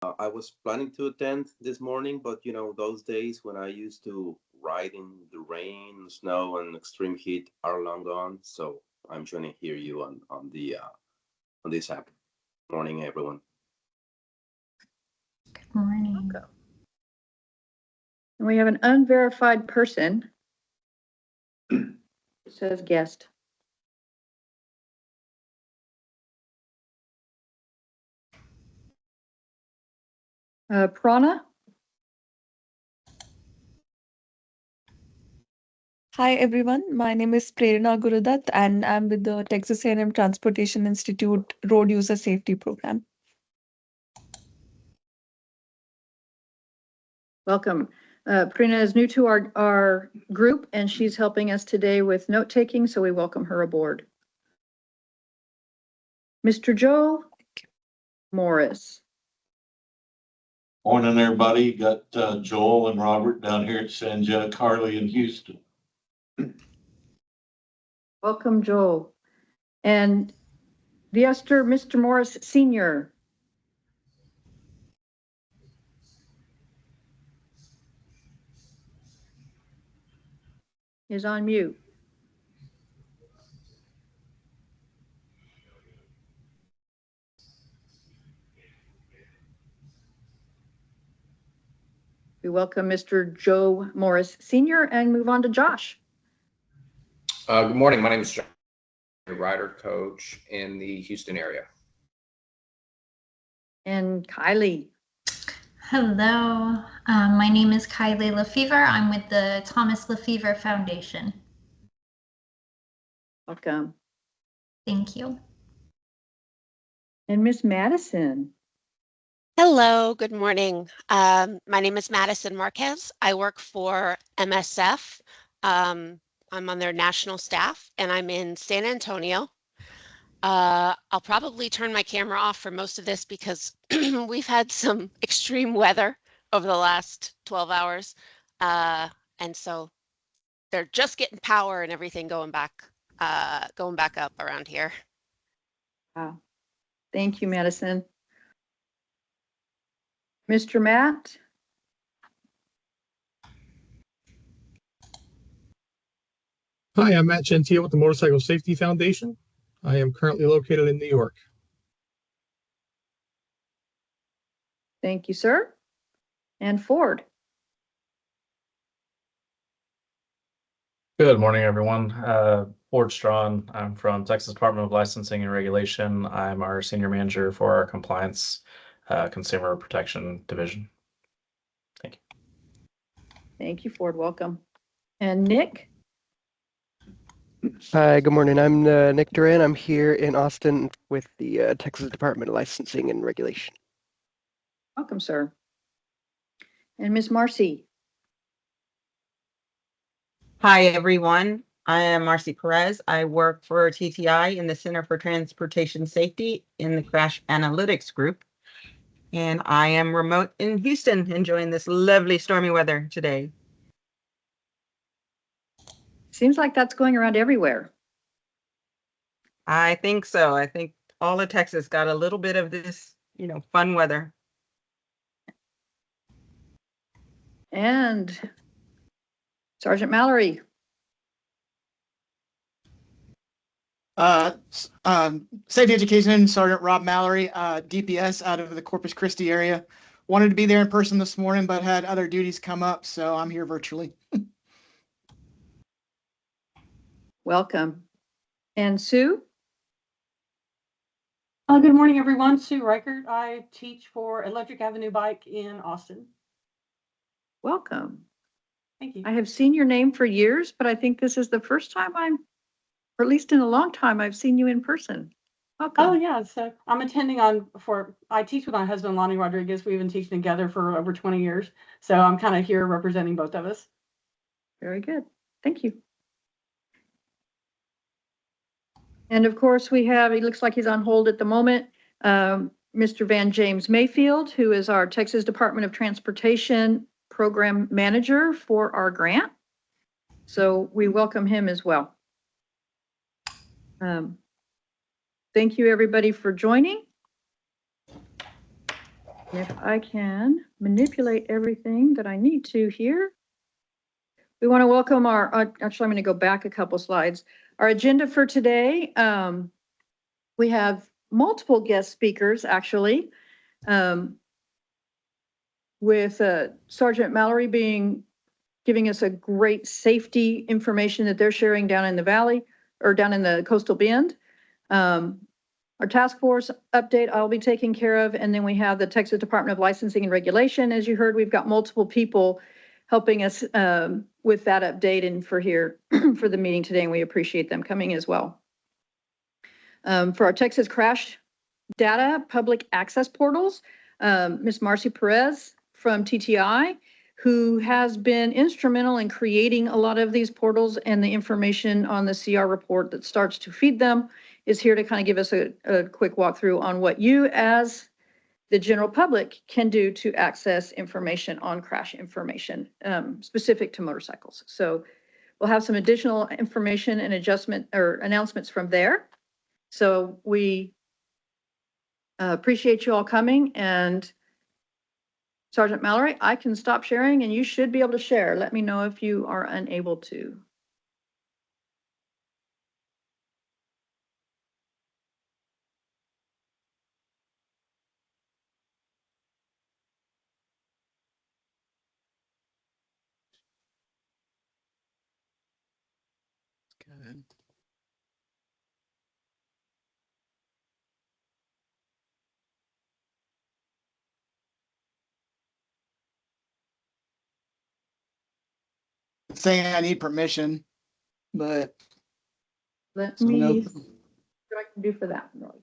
I was planning to attend this morning, but those days when I used to ride in the rain, snow, and extreme heat are long gone. So I'm joining here you on this app. Morning, everyone. Good morning. Welcome. And we have an unverified person. It says guest. Prana? Hi everyone, my name is Prerna Gurudat and I'm with the Texas A&M Transportation Institute Road User Safety Program. Welcome. Prina is new to our group and she's helping us today with note taking, so we welcome her aboard. Mr. Joe Morris. Morning, everybody. Got Joel and Robert down here at Sanjay, Carly in Houston. Welcome, Joel. And Mr. Morris Sr. is on mute. We welcome Mr. Joe Morris Sr. and move on to Josh. Good morning. My name is Josh, rider coach in the Houston area. And Kylie. Hello, my name is Kylie Lefevre. I'm with the Thomas Lefevre Foundation. Welcome. Thank you. And Miss Madison. Hello, good morning. My name is Madison Marquez. I work for MSF. I'm on their national staff and I'm in San Antonio. I'll probably turn my camera off for most of this because we've had some extreme weather over the last 12 hours. And so they're just getting power and everything going back up around here. Wow. Thank you, Madison. Mr. Matt. Hi, I'm Matt Gentile with the Motorcycle Safety Foundation. I am currently located in New York. Thank you, sir. And Ford. Good morning, everyone. Ford Strawn. I'm from Texas Department of Licensing and Regulation. I'm our senior manager for our compliance consumer protection division. Thank you. Thank you, Ford. Welcome. And Nick. Hi, good morning. I'm Nick Duran. I'm here in Austin with the Texas Department of Licensing and Regulation. Welcome, sir. And Miss Marcy. Hi, everyone. I am Marcy Perez. I work for TTI in the Center for Transportation Safety in the Crash Analytics Group. And I am remote in Houston, enjoying this lovely stormy weather today. Seems like that's going around everywhere. I think so. I think all of Texas got a little bit of this, fun weather. And Sergeant Mallory. Safety Education, Sergeant Rob Mallory, DPS out of the Corpus Christi area. Wanted to be there in person this morning, but had other duties come up, so I'm here virtually. Welcome. And Sue? Good morning, everyone. Sue Reichert. I teach for Electric Avenue Bike in Austin. Welcome. Thank you. I have seen your name for years, but I think this is the first time or at least in a long time, I've seen you in person. Welcome. Oh, yeah. So I'm attending I teach with my husband, Lonnie Rodriguez. We've been teaching together for over 20 years. So I'm kind of here representing both of us. Very good. Thank you. And of course, he looks like he's on hold at the moment, Mr. Van James Mayfield, who is our Texas Department of Transportation Program Manager for our grant. So we welcome him as well. Thank you, everybody, for joining. If I can manipulate everything that I need to here. We want to welcome our, actually, I'm going to go back a couple slides. Our agenda for today, we have multiple guest speakers, actually, with Sergeant Mallory giving us a great safety information that they're sharing down in the valley or down in the coastal bend. Our task force update I'll be taking care of. And then we have the Texas Department of Licensing and Regulation. As you heard, we've got multiple people helping us with that update and for here for the meeting today. And we appreciate them coming as well. For our Texas crash data public access portals, Ms. Marcy Perez from TTI, who has been instrumental in creating a lot of these portals, and the information on the CR report that starts to feed them is here to kind of give us a quick walkthrough on what you as the general public can do to access information on crash information specific to motorcycles. So we'll have some additional information and adjustment or announcements from there. So we appreciate you all coming. And Sergeant Mallory, I can stop sharing and you should be able to share. Let me know if you are unable to. Good. It's saying I need permission, but Let so me no. see what I can do for that. Really.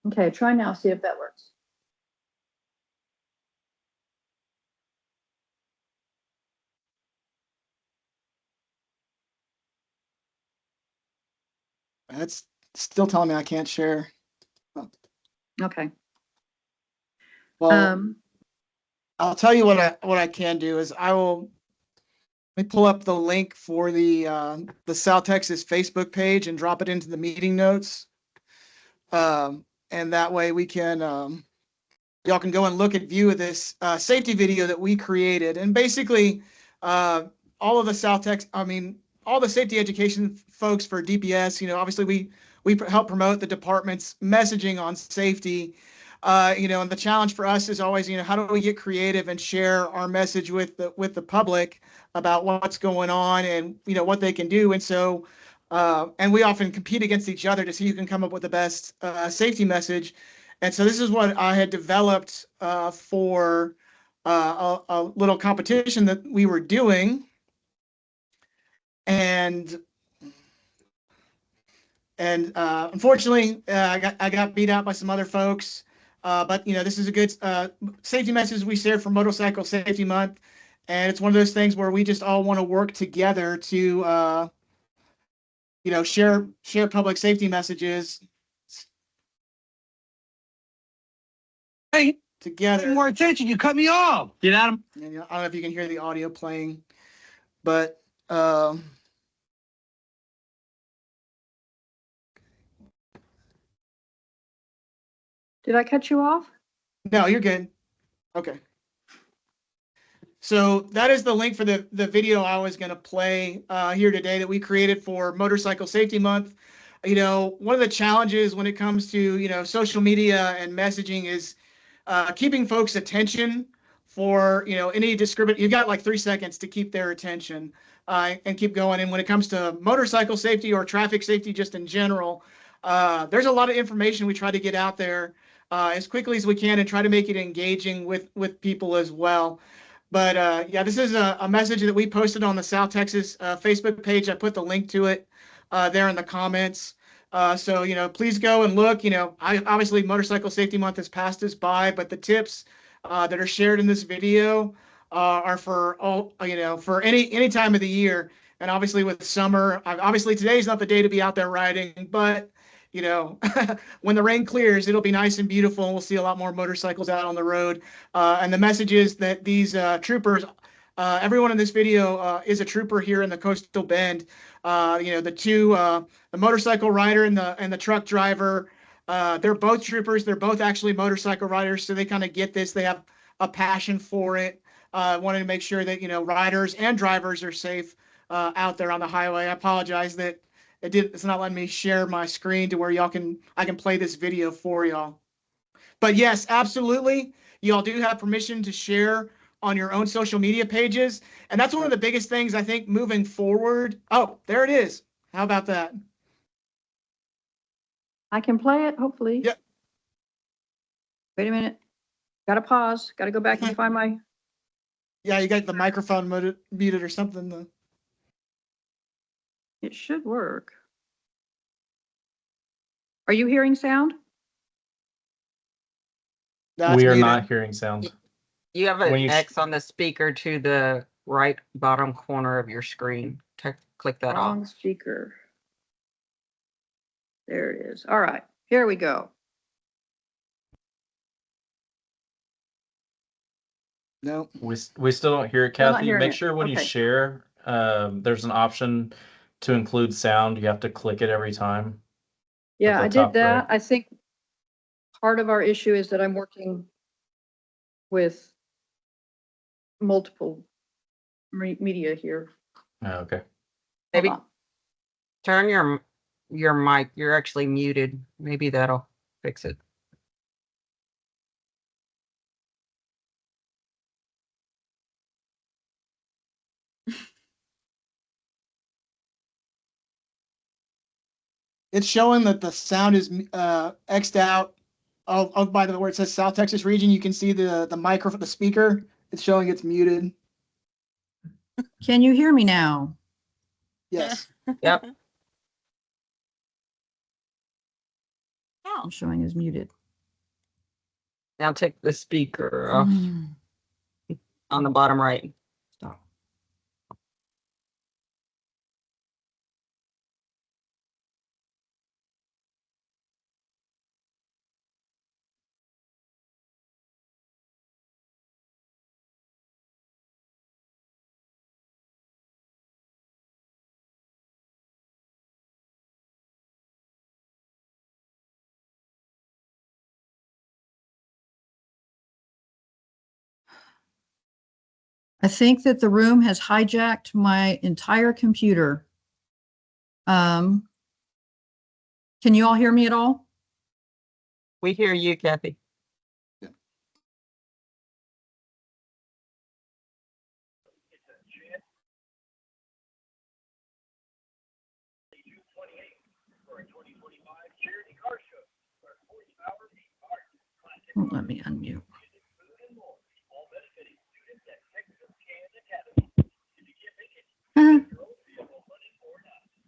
Okay, try now, see if that works. That's still telling me I can't share. Oh. Okay. Well, I'll tell you what I can do is let me pull up the link for the South Texas Facebook page and drop it into the meeting notes. And that way we can y'all can go and look at view of this safety video that we created. And basically all of the South Texas, all the safety education folks for DPS, obviously we help promote the department's messaging on safety. And the challenge for us is always, how do we get creative and share our message with the public about what's going on and, what they can do. And so, and we often compete against each other to see who can come up with the best safety message. And so this is what I had developed for a little competition that we were doing. And unfortunately, I got beat out by some other folks. But this is a good safety message we shared for Motorcycle Safety Month, and it's one of those things where we just all want to work together to share public safety messages. Hey, together. More attention! You cut me off. Get at him. And, I don't know if you can hear the audio playing, but. Did I cut you off? No, you're good. Okay. So that is the link for the video I was going to play here today that we created for Motorcycle Safety Month. One of the challenges when it comes to, social media and messaging is keeping folks' attention for, any discrimination. You've got like 3 seconds to keep their attention and keep going. And when it comes to motorcycle safety or traffic safety just in general, there's a lot of information we try to get out there as quickly as we can and try to make it engaging with people as well. But yeah, this is a message that we posted on the South Texas Facebook page. I put the link to it there in the comments. So, please go and look. Obviously Motorcycle Safety Month has passed us by, but the tips that are shared in this video are for all, for any time of the year. And obviously with summer, obviously today's not the day to be out there riding, but when the rain clears, it'll be nice and beautiful, and we'll see a lot more motorcycles out on the road. And the message is that these troopers, everyone in this video is a trooper here in the Coastal Bend. The motorcycle rider and the truck driver, they're both troopers. They're both actually motorcycle riders, so they kind of get this. They have a passion for it. Wanting to make sure that riders and drivers are safe out there on the highway. I apologize that it's not letting me share my screen to where I can play this video for y'all. But yes, absolutely, y'all do have permission to share on your own social media pages, and that's one of the biggest things I think moving forward. Oh, there it is. How about that? I can play it, hopefully. Yep. Wait a minute. Got to pause. Got to go back and find my. Yeah, you got the microphone muted or something though. It should work. Are you hearing sound? We are not hearing sound. You have an X on the speaker to the right bottom corner of your screen. Click that Wrong off. speaker. There it is. All right, here we go. No. We still don't hear it, Still not Kathy. hearing Make it. sure when you Okay. share, there's an option to include sound. You have to click it every time. Yeah, the I top did that. right. I think part of our issue is that I'm working with multiple media here. Oh, okay. Maybe Hold on. turn your mic. You're actually muted. Maybe that'll fix it. It's showing that the sound is X'd out. Oh, by the way, it says South Texas region. You can see the microphone, the speaker. It's showing it's muted. Can you hear me now? Yes. Yep. I'm showing is muted. Now take the speaker off on the bottom right. Stop. I think that the room has hijacked my entire computer. Can you all hear me at all? We hear you, Kathy. Won't let me unmute.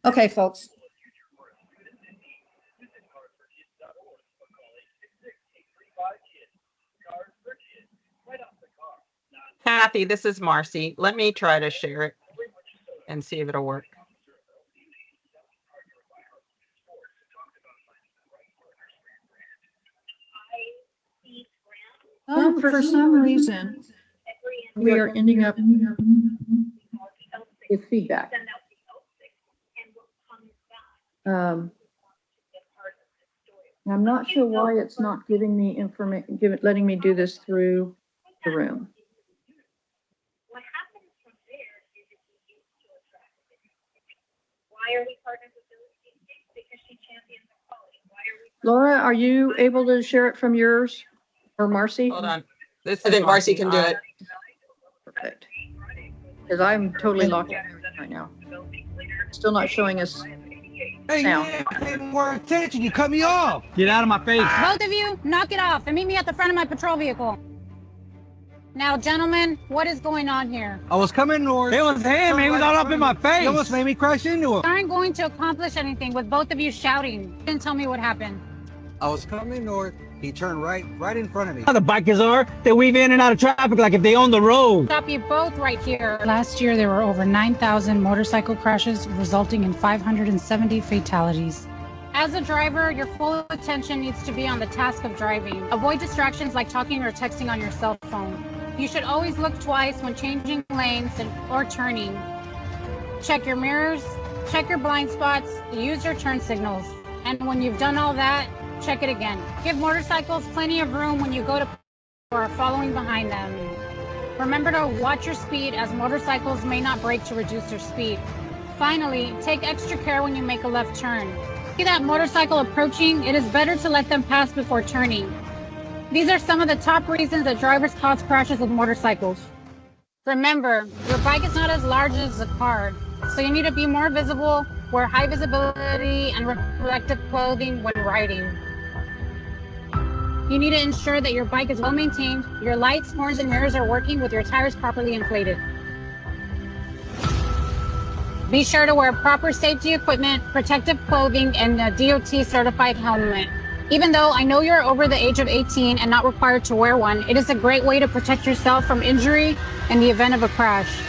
Okay, folks. Kathy, this is Marcy. Let me try to share it and see if it'll work. For some reason, we are ending up with feedback. I'm not sure why it's not giving me information, letting me do this through the room. What happens from there is it's used to attract it. Why are we partners with Billy? Because she champions equality. Why are we? Laura, are you able to share it from yours or Marcy? Hold on. This I is think Marcy can do it. Perfect. Because I'm totally locked in right now. Still not showing us. Hey, Now. yeah, pay more attention. You cut me off. Get out of my face. Both of you, knock it off and meet me at the front of my patrol vehicle. Now, gentlemen, what is going on here? I was coming north. It was him. He was all up in my face. He almost made me crash into him. Aren't going to accomplish anything with both of you shouting. Didn't tell me what happened. I was coming north. He turned right in front of me. How the bikers are, they weave in and out of traffic like if they own the road. Stop you both right here. Last year, there were over 9,000 motorcycle crashes, resulting in 570 fatalities. As a driver, your full attention needs to be on the task of driving. Avoid distractions like talking or texting on your cell phone. You should always look twice when changing lanes or turning. Check your mirrors, check your blind spots, use your turn signals. And when you've done all that, check it again. Give motorcycles plenty of room when you go to or are following behind them. Remember to watch your speed, as motorcycles may not brake to reduce their speed. Finally, take extra care when you make a left turn. See that motorcycle approaching? It is better to let them pass before turning. These are some of the top reasons that drivers cause crashes with motorcycles. Remember, your bike is not as large as a car, so you need to be more visible, wear high visibility and reflective clothing when riding. You need to ensure that your bike is well maintained, your lights, horns, and mirrors are working with your tires properly inflated. Be sure to wear proper safety equipment, protective clothing, and a DOT certified helmet. Even though I know you're over the age of 18 and not required to wear one, it is a great way to protect yourself from injury in the event of a crash.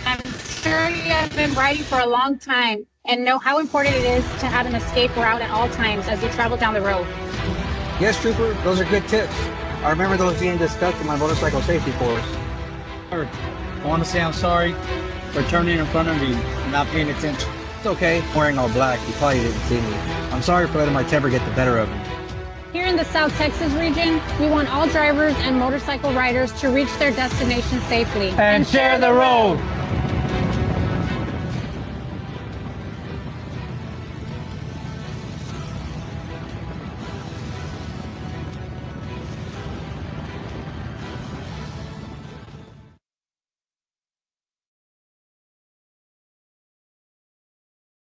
I'm sure you have been riding for a long time and know how important it is to have an escape route at all times as you travel down the road. Yes, Trooper, those are good tips. I remember those being discussed in my motorcycle safety course. I want to say I'm sorry for turning in front of you and not paying attention. It's okay, I'm wearing all black, you probably didn't see me. I'm sorry for letting my temper get the better of me. Here in the South Texas region, we want all drivers and motorcycle riders to reach their destination safely. And share the road.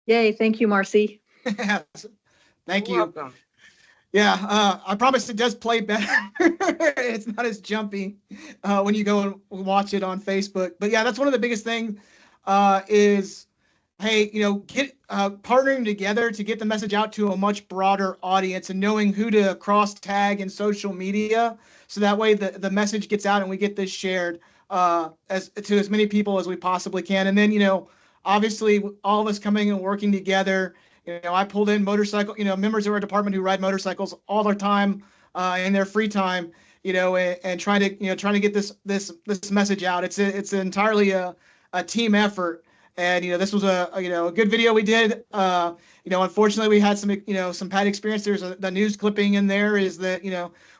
Yay, thank you, Marcy. Thank you. You're welcome. Yeah, I promise it does play better. It's not as jumpy when you go and watch it on Facebook. But yeah, that's one of the biggest things is, hey, get partnering together to get the message out to a much broader audience and knowing who to cross tag in social media. So that way the message gets out and we get this shared as many people as we possibly can. And then, obviously all of us coming and working together. I pulled in motorcycle, members of our department who ride motorcycles all their time in their free time, and trying to get this message out. It's entirely a team effort. And, this was a good video we did. Unfortunately we had some bad experience. There's the news clipping in there is that,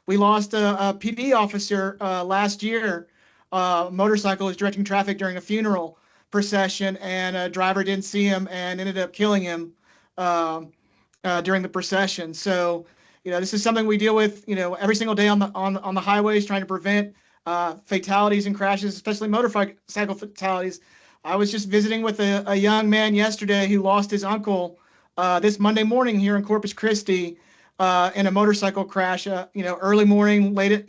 we lost a PD officer last year. Motorcycle was directing traffic during a funeral procession, and a driver didn't see him and ended up killing him during the procession. So, this is something we deal with, every single day on the highways, trying to prevent fatalities and crashes, especially motorcycle fatalities. I was just visiting with a young man yesterday who lost his uncle this Monday morning here in Corpus Christi in a motorcycle crash. Early morning, late at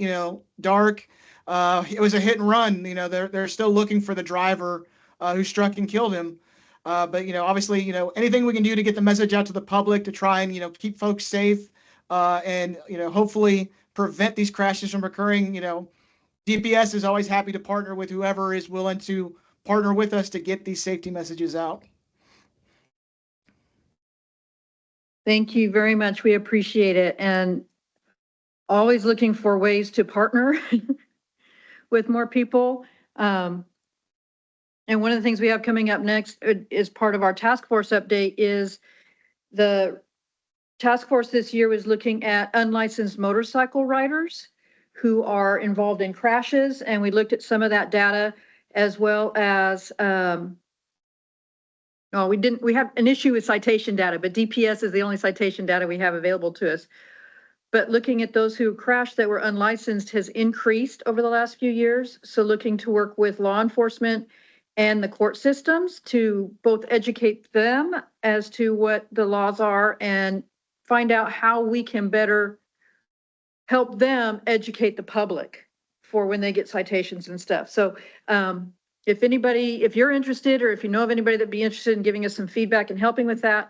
dark. It was a hit and run. They're still looking for the driver who struck and killed him. But obviously, anything we can do to get the message out to the public to try and keep folks safe and hopefully prevent these crashes from occurring. DPS is always happy to partner with whoever is willing to partner with us to get these safety messages out. Thank you very much. We appreciate it, and always looking for ways to partner with more people. And one of the things we have coming up next is part of our task force update is the task force this year was looking at unlicensed motorcycle riders who are involved in crashes. And we looked at some of that data as well as, we have an issue with citation data, but DPS is the only citation data we have available to us. But looking at those who crashed that were unlicensed has increased over the last few years. So looking to work with law enforcement and the court systems to both educate them as to what the laws are and find out how we can better help them educate the public for when they get citations and stuff. So if you're interested, or if you know of anybody that'd be interested in giving us some feedback and helping with that,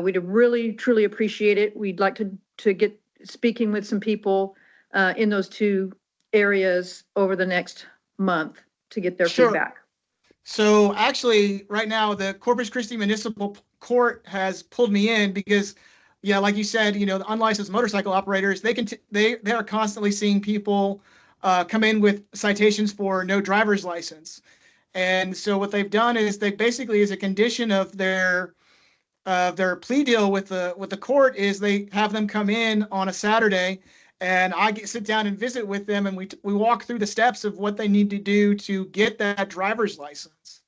we'd really, truly appreciate it. We'd like to get speaking with some people in those two areas over the next month to get their Sure. feedback. So actually, right now, the Corpus Christi Municipal Court has pulled me in because, yeah, like you said, you know, the unlicensed motorcycle operators, they are constantly seeing people come in with citations for no driver's license. And so what they've done is they basically, as a condition of their plea deal with the court, is they have them come in on a Saturday, and sit down and visit with them, and we walk through the steps of what they need to do to get that driver's license.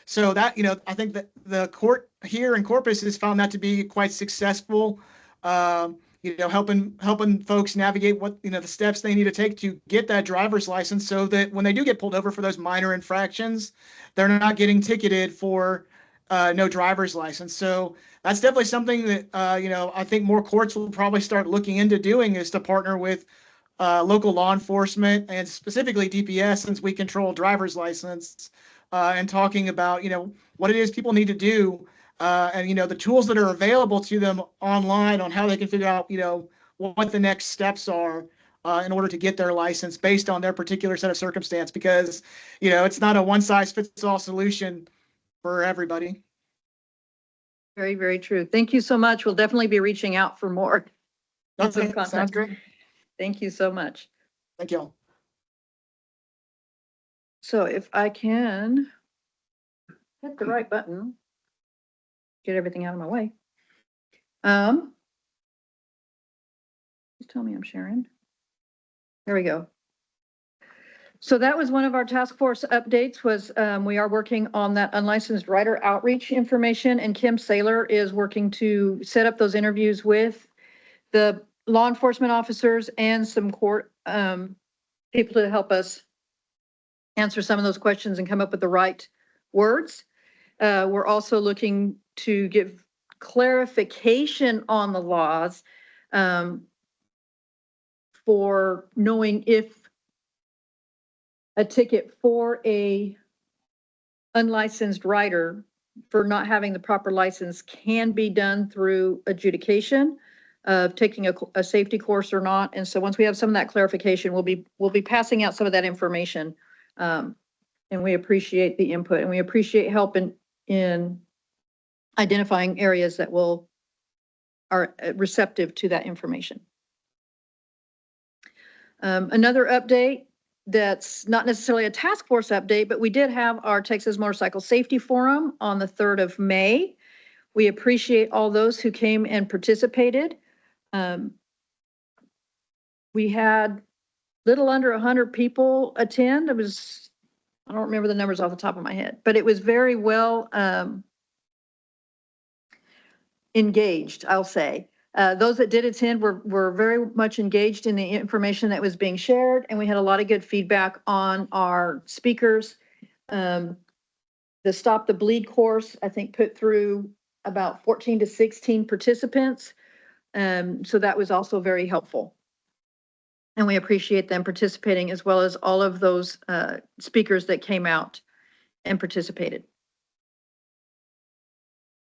So that, you know, I think that the court here in Corpus has found that to be quite successful. You know, helping folks navigate what, you know, the steps they need to take to get that driver's license, so that when they do get pulled over for those minor infractions, they're not getting ticketed for no driver's license. So that's definitely something that, you know, I think more courts will probably start looking into doing, is to partner with local law enforcement, and specifically DPS, since we control driver's license, and talking about, you know, what it is people need to do, and, you know, the tools that are available to them online on how they can figure out, you know, what the next steps are in order to get their license based on their particular set of circumstance, because, you know, it's not a one size fits all solution for everybody. Very, very true. Thank you so much. We'll definitely be reaching out for more. Okay, sounds great. Thank you so much. Thank you all. So if I can hit the right button, get everything out of my way. Just tell me I'm sharing. There we go. So that was one of our task force updates, was we are working on that unlicensed rider outreach information, and Kim Saylor is working to set up those interviews with the law enforcement officers and some court people to help us answer some of those questions and come up with the right words. We're also looking to give clarification on the laws for knowing if a ticket for a unlicensed rider for not having the proper license can be done through adjudication of taking a safety course or not. And so once we have some of that clarification, we'll be passing out some of that information. And we appreciate the input, and we appreciate help in identifying areas that are receptive to that information. Another update that's not necessarily a task force update, but we did have our Texas Motorcycle Safety Forum on the 3rd of May. We appreciate all those who came and participated. We had little under 100 people attend. I don't remember the numbers off the top of my head, but it was very well engaged, I'll say. Those that did attend were very much engaged in the information that was being shared, and we had a lot of good feedback on our speakers. The Stop the Bleed course, I think, put through about 14 to 16 participants. So that was also very helpful. And we appreciate them participating, as well as all of those speakers that came out and participated.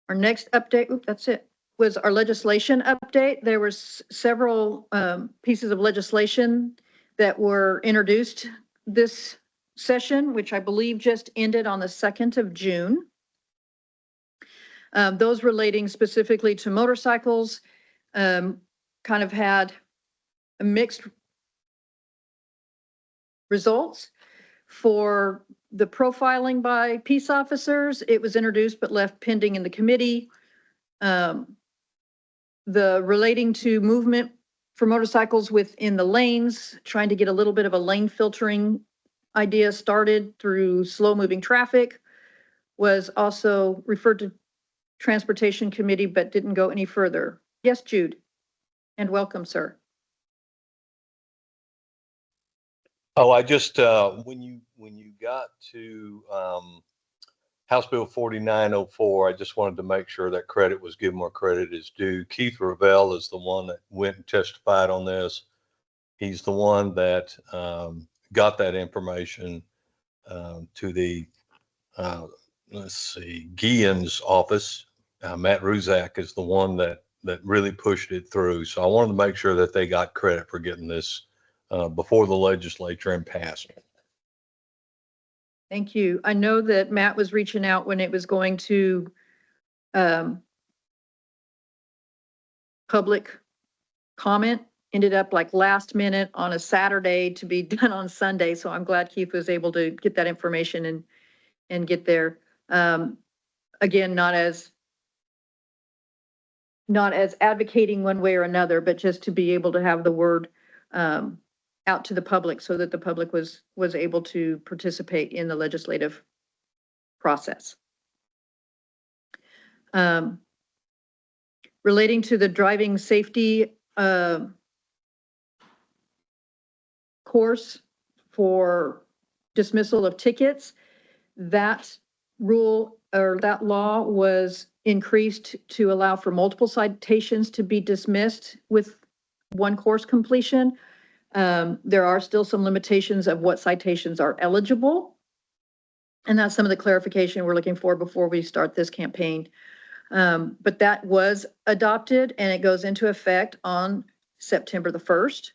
Our next update, that's it, was our legislation update. There was several pieces of legislation that were introduced this session, which I believe just ended on the 2nd of June. Those relating specifically to motorcycles kind of had a mixed results. For the profiling by peace officers, it was introduced but left pending in the committee. The relating to movement for motorcycles within the lanes, trying to get a little bit of a lane filtering idea started through slow moving traffic, was also referred to Transportation Committee but didn't go any further. Yes, Jude, and welcome, sir. Oh, I just when you got to House Bill 4904, I just wanted to make sure that credit was given where credit is due. Keith Ravel is the one that went and testified on this. He's the one that got that information to the let's see, Guillen's office. Matt Ruzak is the one that really pushed it through. So I wanted to make sure that they got credit for getting this before the legislature and passed. Thank you. I know that Matt was reaching out when it was going to public comment, ended up like last minute on a Saturday to be done on Sunday. So I'm glad Keith was able to get that information and get there. Again, not as advocating one way or another, but just to be able to have the word out to the public so that the public was able to participate in the legislative process. Relating to the driving safety course for dismissal of tickets, that rule or that law was increased to allow for multiple citations to be dismissed with one course completion. There are still some limitations of what citations are eligible. And that's some of the clarification we're looking for before we start this campaign. But that was adopted and it goes into effect on September the 1st.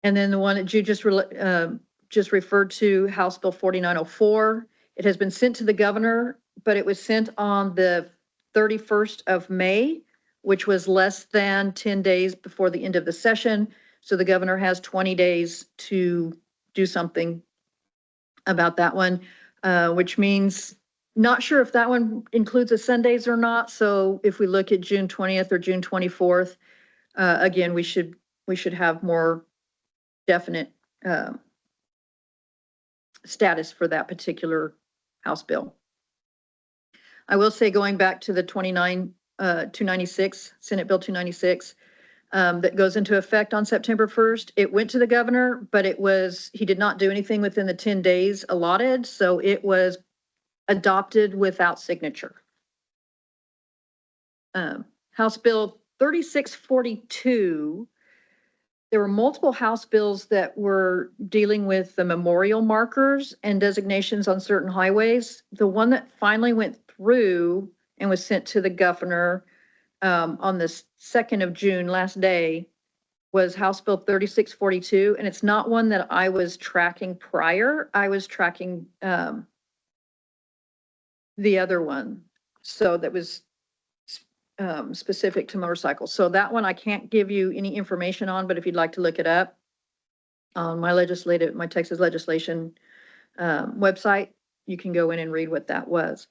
And then the one that you just referred to, House Bill 4904, it has been sent to the governor, but it was sent on the 31st of May, which was less than 10 days before the end of the session. So the governor has 20 days to do something about that one, which means not sure if that one includes a Sundays or not. So if we look at June 20th or June 24th, again, we should have more definite status for that particular House bill. I will say, going back to the 296, Senate Bill 296, that goes into effect on September 1st. It went to the governor, but he did not do anything within the 10 days allotted. So it was adopted without signature. House Bill 3642, there were multiple House bills that were dealing with the memorial markers and designations on certain highways. The one that finally went through and was sent to the governor on the 2nd of June, last day, was House Bill 3642. And it's not one that I was tracking prior. I was tracking the other one. So that was specific to motorcycles. So that one I can't give you any information on, but if you'd like to look it up on my Texas legislation website, you can go in and read what that was.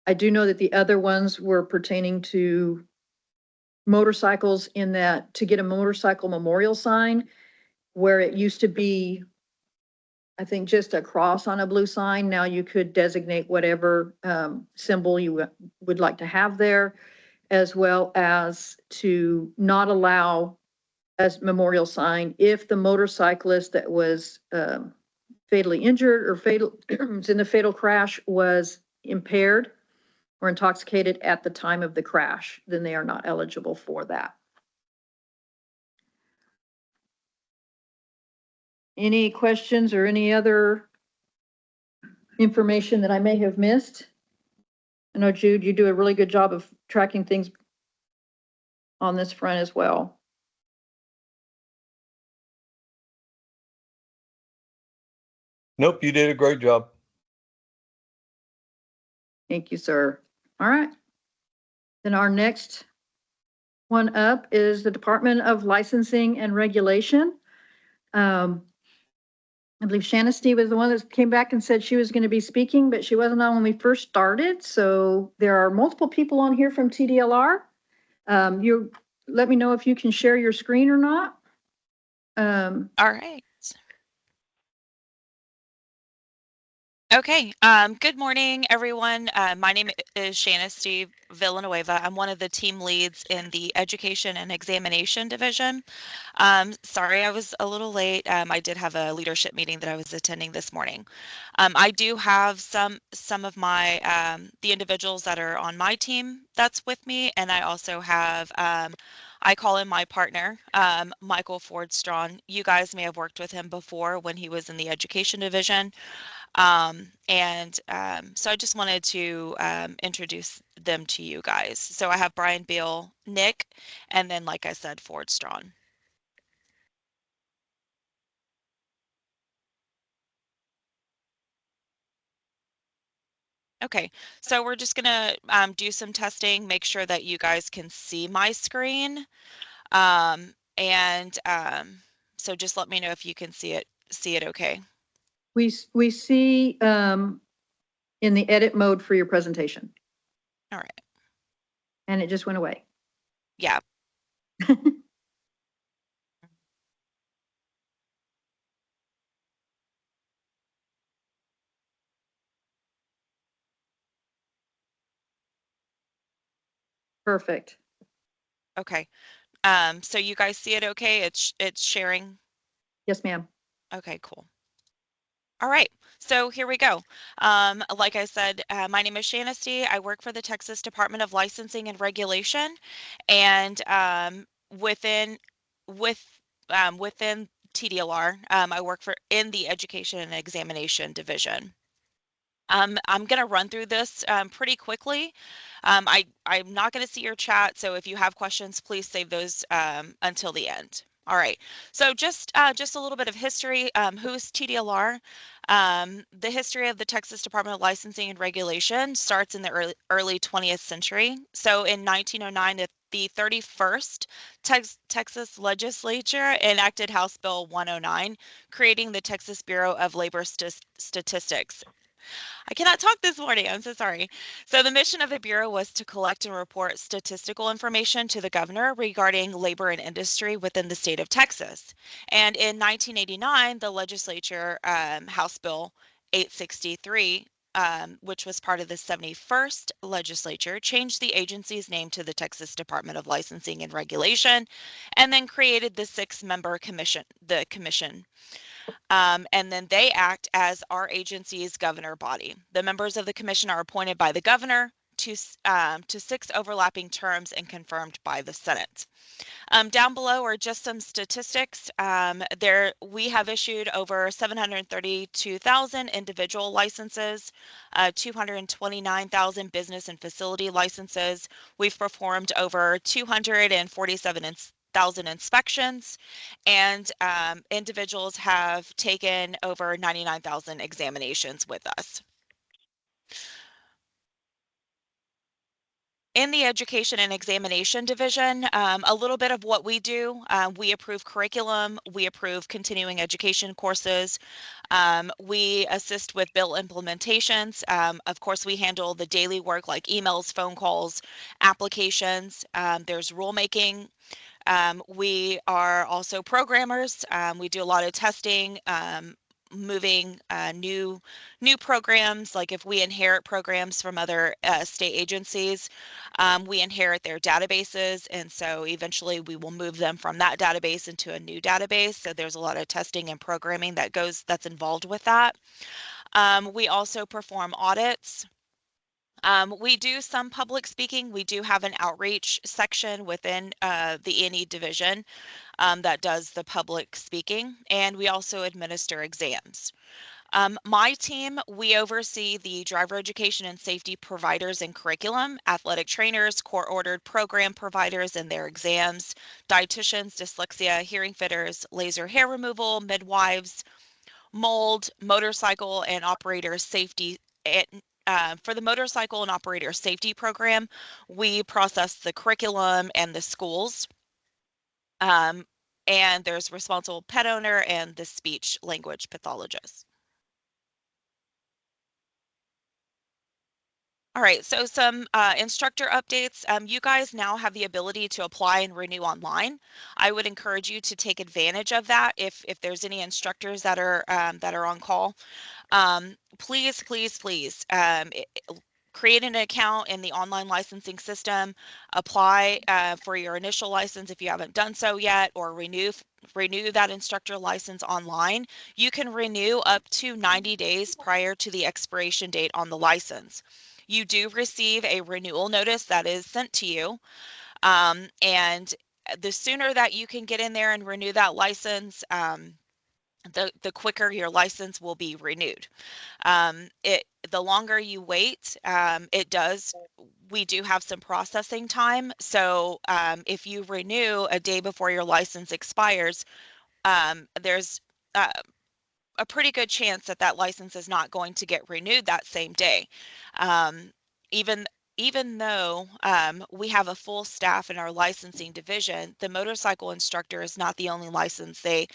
I do know that the other ones were pertaining to motorcycles, in that to get a motorcycle memorial sign, where it used to be, I think, just a cross on a blue sign. Now you could designate whatever symbol you would like to have there, as well as to not allow a memorial sign if the motorcyclist that was fatally injured or was in the fatal crash was impaired or intoxicated at the time of the crash. Then they are not eligible for that. Any questions or any other information that I may have missed? I know, Jude, you do a really good job of tracking things on this front as well. Nope, you did a great job. Thank you, sir. All right. Then our next one up is the Department of Licensing and Regulation. I believe Shannon was the one that came back and said she was going to be speaking, but she wasn't on when we first started. So there are multiple people on here from TDLR. You let me know if you can share your screen or not. All right. Okay. Good morning, everyone. My name is Shannon Villanueva. I'm one of the team leads in the Education and Examination Division. Sorry, I was a little late. I did have a leadership meeting that I was attending this morning. I do have some of my the individuals that are on my team that's with me, and I also have I call him my partner, Michael Ford Strawn. You guys may have worked with him before when he was in the Education Division. So I just wanted to introduce them to you guys. So I have Brian Beal, Nick, and then, like I said, Ford Strawn. Okay, so we're just gonna do some testing, make sure that you guys can see my screen. So just let me know if you can see it okay. We see in the edit mode for your presentation. All right. And it just went away. Yeah. Perfect. Okay. So you guys see it okay? It's sharing. Yes, ma'am. Okay, cool. All right, so here we go. Like I said, my name is Shanasty. I work for the Texas Department of Licensing and Regulation, and within TDLR, I work in the Education and Examination Division. I'm going to run through this pretty quickly. I'm not going to see your chat, so if you have questions, please save those until the end. All right, so just a little bit of history. Who's TDLR? The history of the Texas Department of Licensing and Regulation starts in the early 20th century. So in 1909, the 31st Texas legislature enacted House Bill 109, creating the Texas Bureau of Labor Statistics. I cannot talk this morning. I'm so sorry. So the mission of the Bureau was to collect and report statistical information to the governor regarding labor and industry within the state of Texas. And in 1989, the legislature, House Bill 863, which was part of the 71st legislature, changed the agency's name to the Texas Department of Licensing and Regulation, and then created the 6-member commission, the commission. And then they act as our agency's governor body. The members of the commission are appointed by the governor to 6 overlapping terms and confirmed by the Senate. Down below are just some statistics. We have issued over 732,000 individual licenses, 229,000 business and facility licenses. We've performed over 247,000 inspections, and individuals have taken over 99,000 examinations with us. In the Education and Examination Division, a little bit of what we do, we approve curriculum, we approve continuing education courses, we assist with bill implementations. Of course, we handle the daily work like emails, phone calls, applications. There's rulemaking. We are also programmers. We do a lot of testing, moving new programs. Like if we inherit programs from other state agencies, we inherit their databases, and so eventually we will move them from that database into a new database. So there's a lot of testing and programming that's involved with that. We also perform audits. We do some public speaking. We do have an outreach section within the E&E division that does the public speaking, and we also administer exams. My team, we oversee the driver education and safety providers and curriculum, athletic trainers, court-ordered program providers and their exams, dietitians, dyslexia, hearing fitters, laser hair removal, midwives, mold, motorcycle and operator safety. For the motorcycle and operator safety program, we process the curriculum and the schools. And there's responsible pet owner and the speech language pathologist. All right, so some instructor updates. You guys now have the ability to apply and renew online. I would encourage you to take advantage of that if there's any instructors that are on call. Please, please, please create an account in the online licensing system, apply for your initial license if you haven't done so yet, or renew that instructor license online. You can renew up to 90 days prior to the expiration date on the license. You do receive a renewal notice that is sent to you, and the sooner that you can get in there and renew that license, the quicker your license will be renewed. The longer you wait, we do have some processing time. So if you renew a day before your license expires, there's a pretty good chance that that license is not going to get renewed that same day. Even even though we have a full staff in our licensing division, the motorcycle instructor is not the only license they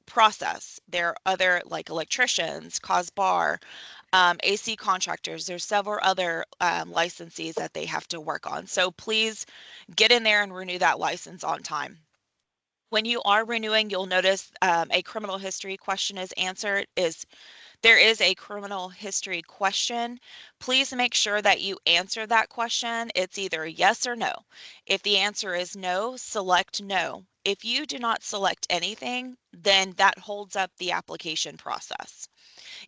process. There are other, like electricians, COSBAR, AC contractors. There's several other licensees that they have to work on. So please get in there and renew that license on time. When you are renewing, you'll notice a criminal history question is answered. There is a criminal history question. Please make sure that you answer that question. It's either yes or no. If the answer is no, select no. If you do not select anything, then that holds up the application process.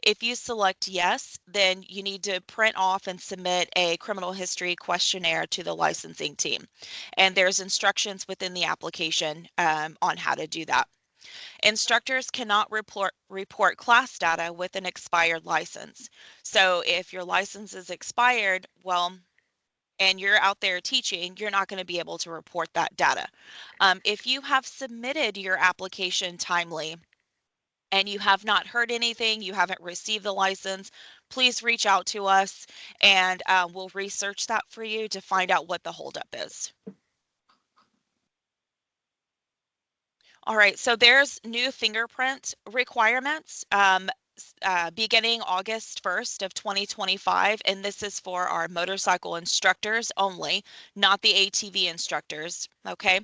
If you select yes, then you need to print off and submit a criminal history questionnaire to the licensing team. And there's instructions within the application on how to do that. Instructors cannot report class data with an expired license. So if your license is expired, well, and you're out there teaching, you're not going to be able to report that data. If you have submitted your application timely, and you have not heard anything, you haven't received the license, please reach out to us and we'll research that for you to find out what the holdup is. All right, so there's new fingerprint requirements beginning August 1st of 2025, and this is for our motorcycle instructors only, not the ATV instructors, okay?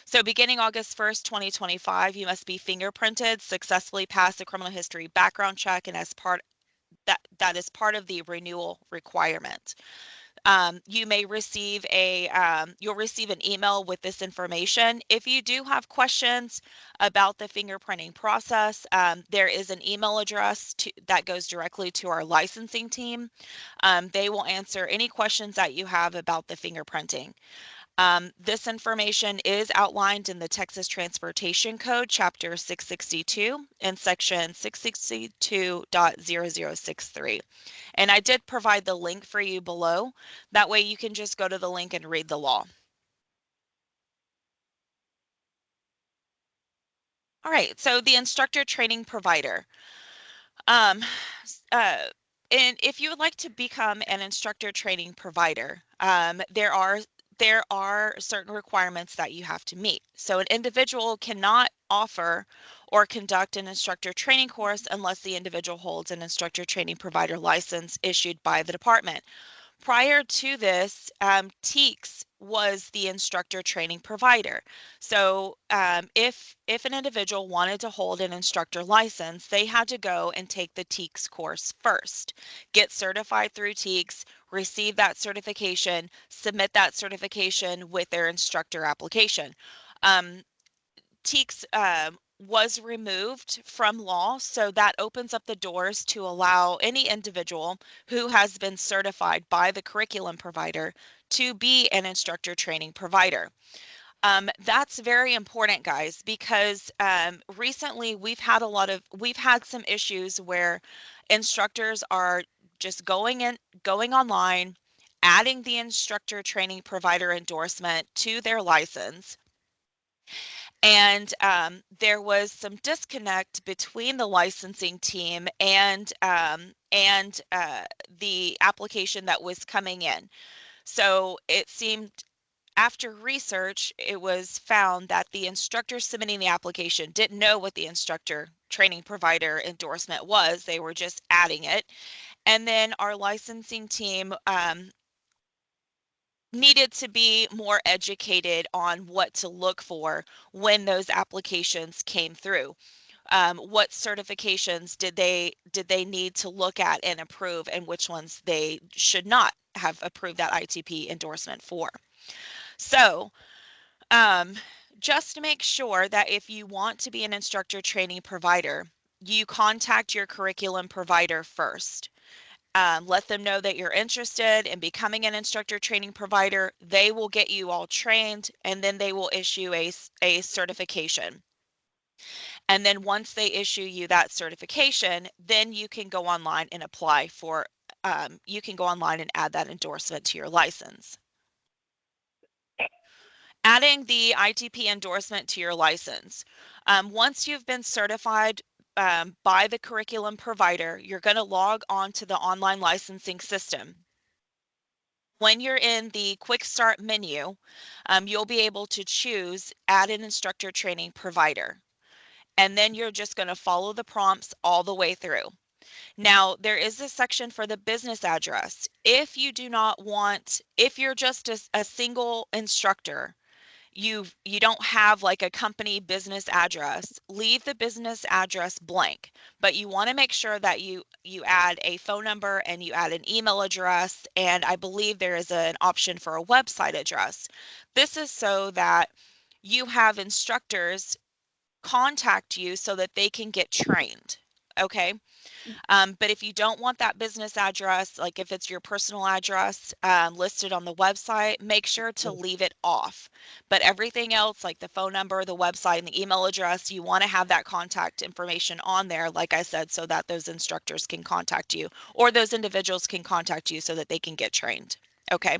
So beginning August 1st, 2025, you must be fingerprinted, successfully pass the criminal history background check, and as part that is part of the renewal requirement. You may receive you'll receive an email with this information. If you do have questions about the fingerprinting process, there is an email address that goes directly to our licensing team. They will answer any questions that you have about the fingerprinting. This information is outlined in the Texas Transportation Code, Chapter 662, and Section 662.0063. And I did provide the link for you below. That way you can just go to the link and read the law. All right, so the instructor training provider. And if you would like to become an instructor training provider, there are certain requirements that you have to meet. So an individual cannot offer or conduct an instructor training course unless the individual holds an instructor training provider license issued by the department. Prior to this, TEACS was the instructor training provider. So if an individual wanted to hold an instructor license, they had to go and take the TEACS course first, get certified through TEACS, receive that certification, submit that certification with their instructor application. TEACS was removed from law, so that opens up the doors to allow any individual who has been certified by the curriculum provider to be an instructor training provider. That's very important, guys, because recently we've had some issues where instructors are just going online, adding the instructor training provider endorsement to their license. And there was some disconnect between the licensing team and the application that was coming in. So it seemed, after research, it was found that the instructor submitting the application didn't know what the instructor training provider endorsement was. They were just adding it. And then our licensing team needed to be more educated on what to look for when those applications came through. What certifications did they need to look at and approve, and which ones they should not have approved that ITP endorsement for. So just to make sure that if you want to be an instructor training provider, you contact your curriculum provider first. Let them know that you're interested in becoming an instructor training provider. They will get you all trained, and then they will issue a certification. And then once they issue you that certification, then you can go online and apply for, you can go online and add that endorsement to your license. Adding the ITP endorsement to your license. Once you've been certified by the curriculum provider. You're going to log on to the online licensing system. When you're in the quick start menu, you'll be able to choose add an instructor training provider. And then you're just going to follow the prompts all the way through. Now, there is a section for the business address. If you do not want, if you're just a single instructor, you don't have like a company business address, leave the business address blank, but you want to make sure that you add a phone number and you add an email address, and I believe there is an option for a website address. This is so that you have instructors contact you so that they can get trained. Okay. But if you don't want that business address, like if it's your personal address listed on the website, make sure to leave it off. But everything else, like the phone number, the website, and the email address, you want to have that contact information on there, like I said, so that those instructors can contact you, or those individuals can contact you so that they can get trained. Okay.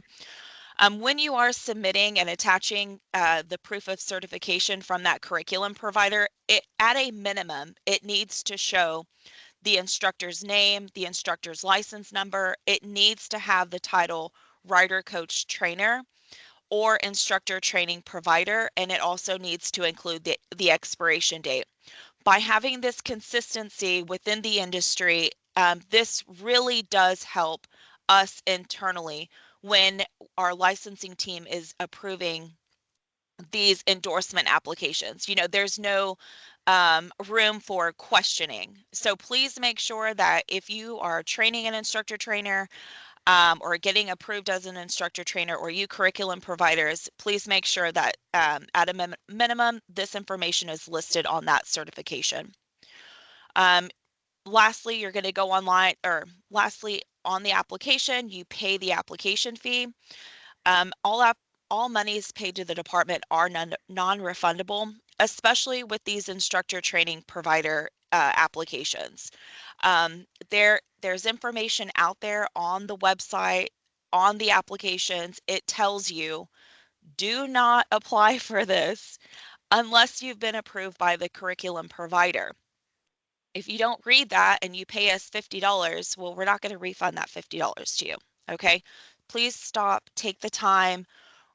When you are submitting and attaching the proof of certification from that curriculum provider, at a minimum, it needs to show the instructor's name, the instructor's license number. It needs to have the title rider coach trainer or instructor training provider, and it also needs to include the expiration date. By having this consistency within the industry, this really does help us internally when our licensing team is approving these endorsement applications. You know, there's no room for questioning. So please make sure that if you are training an instructor trainer or getting approved as an instructor trainer, or you curriculum providers, please make sure that at a minimum, this information is listed on that certification. Lastly, you're going to go online, or lastly, on the application, you pay the application fee. All monies paid to the department are non-refundable, especially with these instructor training provider applications. There's information out there on the website, on the applications. It tells you, do not apply for this unless you've been approved by the curriculum provider. If you don't read that and you pay us $50, well, we're not going to refund that $50 to you. Okay, please stop, take the time,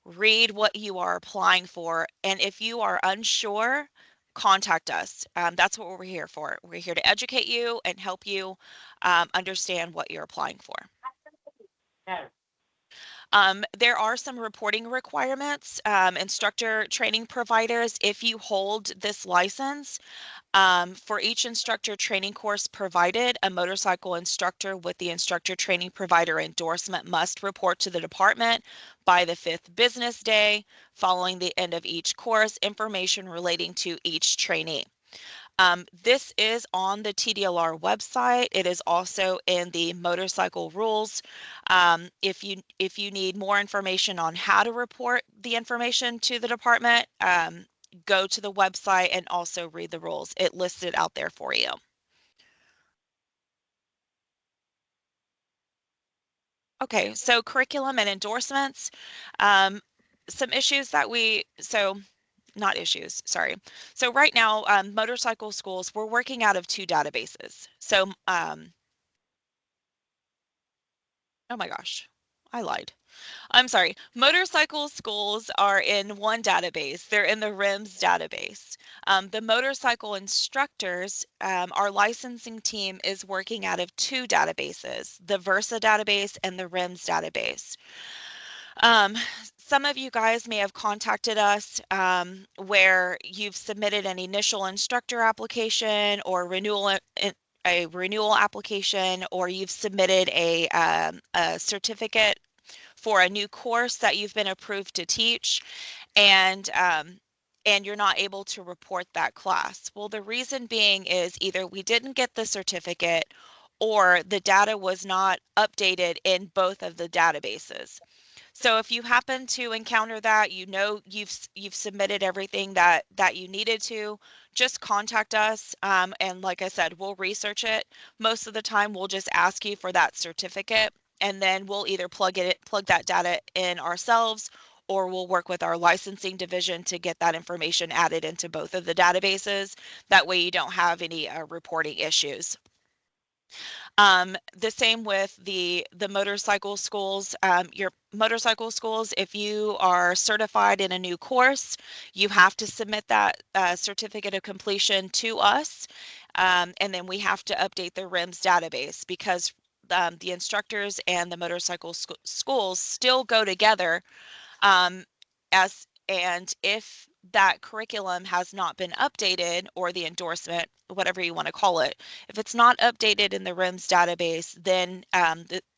read what you are applying for, and if you are unsure, contact us. That's what we're here for. We're here to educate you and help you understand what you're applying for. There are some reporting requirements. Instructor training providers, if you hold this license, for each instructor training course provided, a motorcycle instructor with the instructor training provider endorsement must report to the department by the 5th business day following the end of each course, information relating to each trainee. This is on the TDLR website. It is also in the motorcycle rules. If you need more information on how to report the information to the department, go to the website and also read the rules. It lists it out there for you. Okay, so curriculum and endorsements. Some issues that not issues, sorry. So right now, motorcycle schools, we're working out of 2 databases. So, oh my gosh, I lied. I'm sorry. Motorcycle schools are in one database. They're in the RIMS database. The motorcycle instructors, our licensing team is working out of 2 databases, the Versa database and the RIMS database. Some of you guys may have contacted us where you've submitted an initial instructor application or a renewal application, or you've submitted a certificate for a new course that you've been approved to teach, and you're not able to report that class. Well, the reason being is either we didn't get the certificate or the data was not updated in both of the databases. So if you happen to encounter that, you know you've submitted everything that you needed to, just contact us. And like I said, we'll research it. Most of the time, we'll just ask you for that certificate, and then we'll either plug that data in ourselves, or we'll work with our licensing division to get that information added into both of the databases. That way you don't have any reporting issues. The same with the motorcycle schools. Your motorcycle schools, if you are certified in a new course, you have to submit that certificate of completion to us. And then we have to update the RIMS database because the instructors and the motorcycle schools still go together and if that curriculum has not been updated, or the endorsement, whatever you want to call it, if it's not updated in the RIMS database, then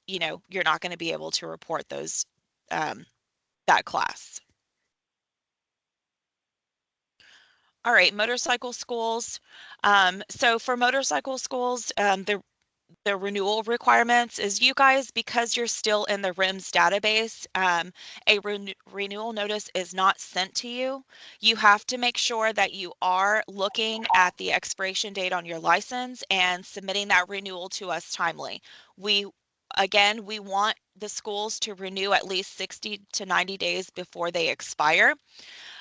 you're not going to be able to report those that class. All right, motorcycle schools. So for motorcycle schools, the renewal requirements is you guys, because you're still in the RIMS database, a renewal notice is not sent to you. You have to make sure that you are looking at the expiration date on your license and submitting that renewal to us timely. We want the schools to renew at least 60 to 90 days before they expire.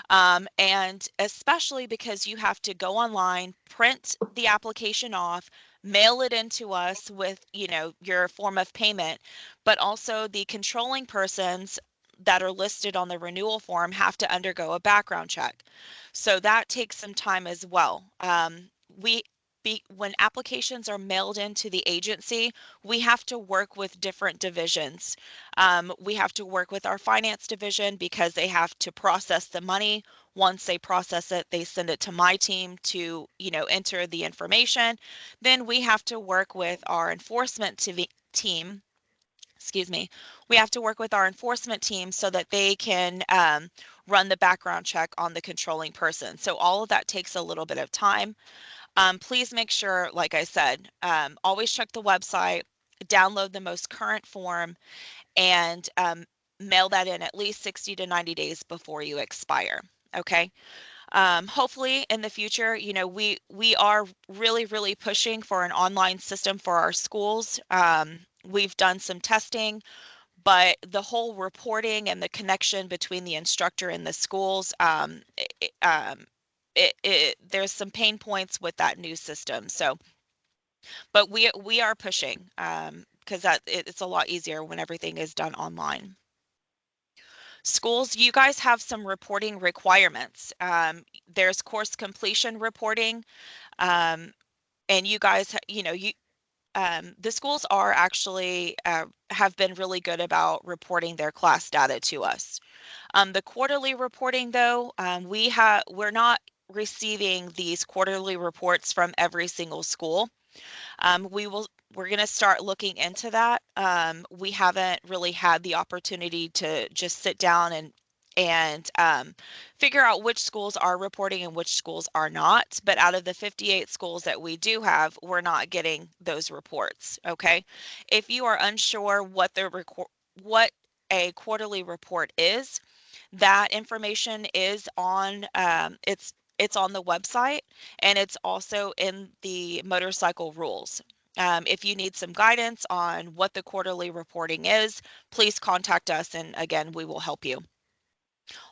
And especially because you have to go online, print the application off, mail it into us with, your form of payment, but also the controlling persons that are listed on the renewal form have to undergo a background check. So that takes some time as well. When applications are mailed into the agency, we have to work with different divisions. We have to work with our finance division because they have to process the money. Once they process it, they send it to my team to, enter the information. Then we have to work with our enforcement team. Excuse me. We have to work with our enforcement team so that they can run the background check on the controlling person. So all of that takes a little bit of time. Please make sure, like I said, always check the website, download the most current form, and mail that in at least 60 to 90 days before you expire. Okay. Hopefully in the future, we are really pushing for an online system for our schools. We've done some testing, but the whole reporting and the connection between the instructor and the schools, there's some pain points with that new system. So, but we are pushing because it's a lot easier when everything is done online. Schools, you guys have some reporting requirements. There's course completion reporting, and you guys, the schools are actually have been really good about reporting their class data to us. The quarterly reporting, though, we're not receiving these quarterly reports from every single school. We're going to start looking into that. We haven't really had the opportunity to just sit down and figure out which schools are reporting and which schools are not. But out of the 58 schools that we do have, we're not getting those reports. Okay. If you are unsure what a quarterly report is, that information is on it's on the website, and it's also in the motorcycle rules. If you need some guidance on what the quarterly reporting is, please contact us, and again, we will help you.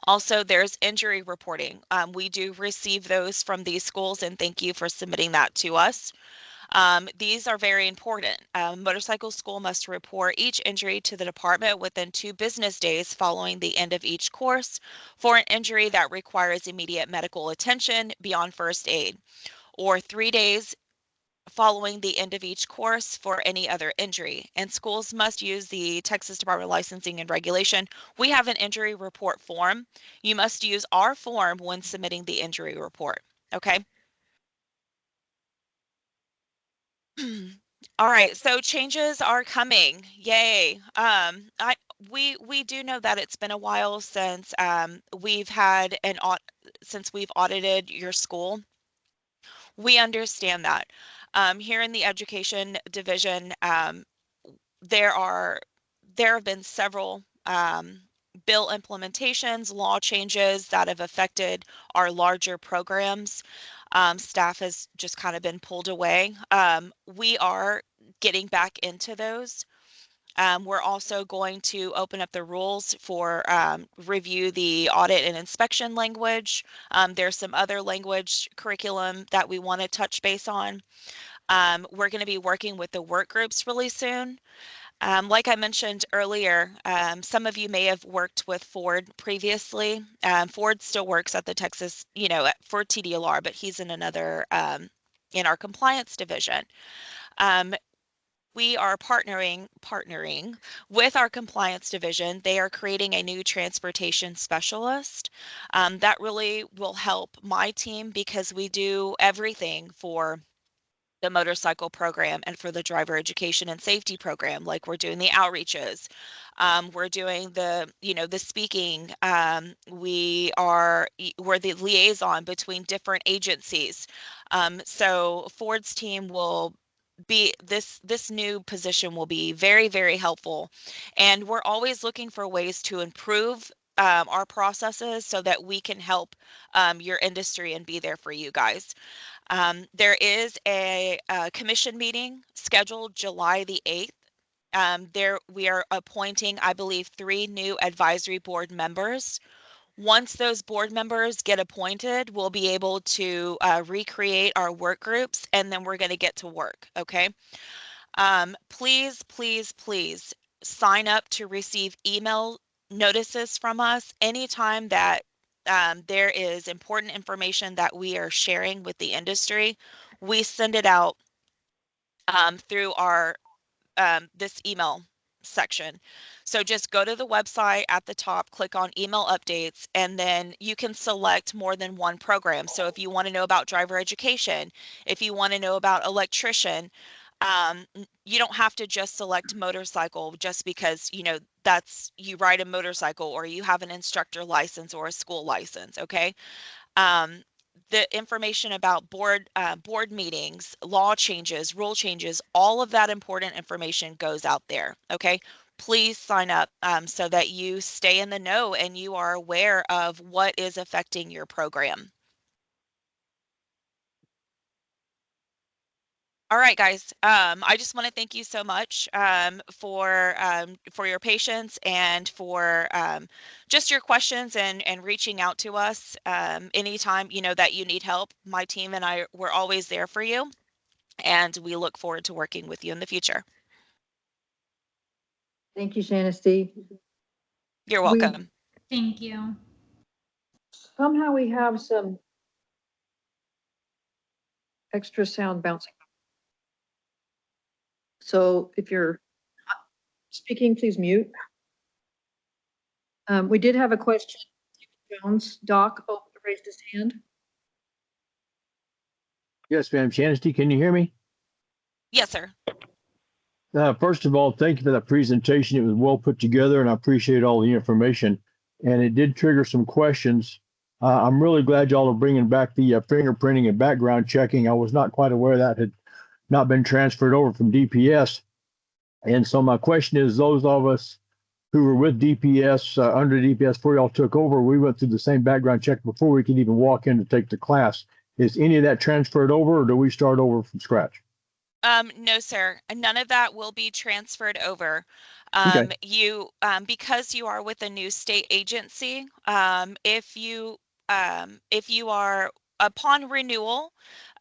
Also, there's injury reporting. We do receive those from these schools, and thank you for submitting that to us. These are very important. Motorcycle school must report each injury to the department within 2 business days following the end of each course for an injury that requires immediate medical attention beyond first aid, or 3 days following the end of each course for any other injury. And schools must use the Texas Department of Licensing and Regulation. We have an injury report form. You must use our form when submitting the injury report. Okay. All right, so changes are coming. Yay. We do know that it's been a while since we've audited your school. We understand that. Here in the education division, there have been several bill implementations, law changes that have affected our larger programs. Staff has just kind of been pulled away. We are getting back into those. We're also going to open up the rules for review the audit and inspection language. There's some other language curriculum that we want to touch base on. We're going to be working with the work groups really soon. Like I mentioned earlier, some of you may have worked with Ford previously. Ford still works at the Texas, for TDLR, but he's in another, in our compliance division. We are partnering with our compliance division. They are creating a new transportation specialist. That really will help my team because we do everything for the motorcycle program and for the driver education and safety program. Like we're doing the outreaches, we're doing the speaking, we're the liaison between different agencies. So Ford's team will be this new position will be very, very helpful, and we're always looking for ways to improve our processes so that we can help your industry and be there for you guys. There is a commission meeting scheduled July the 8th. There we are appointing, I believe, 3 new advisory board members. Once those board members get appointed, we'll be able to recreate our work groups, and then we're going to get to work. Okay. Please, please, please sign up to receive email notices from us anytime that there is important information that we are sharing with the industry. We send it out through our this email section. So just go to the website at the top, click on email updates, and then you can select more than one program. So if you want to know about driver education, if you want to know about electrician, you don't have to just select motorcycle just because that's you ride a motorcycle or you have an instructor license or a school license. Okay. The information about board meetings, law changes, rule changes, all of that important information goes out there. Okay. Please sign up so that you stay in the know and you are aware of what is affecting your program. All right, guys. I just want to thank you so much for your patience and for just your questions and reaching out to us anytime that you need help. My team and I, we're always there for you, and we look forward to working with you in the future. Thank you, Shanasty. You're welcome. Thank you. Somehow we have some extra sound bouncing. So if you're speaking, please mute. We did have a question. Jones, Doc, raised his hand. Yes, ma'am. Shanasty, can you hear me? Yes, sir. First of all, thank you for that presentation. It was well put together, and I appreciate all the information. And it did trigger some questions. I'm really glad y'all are bringing back the fingerprinting and background checking. I was not quite aware that had not been transferred over from DPS. And so my question is, those of us who were with DPS, under DPS before y'all took over, we went through the same background check before we could even walk in to take the class. Is any of that transferred over, or do we start over from scratch? No, sir. None of that will be transferred over. Okay. Because you are with a new state agency, if you are upon renewal,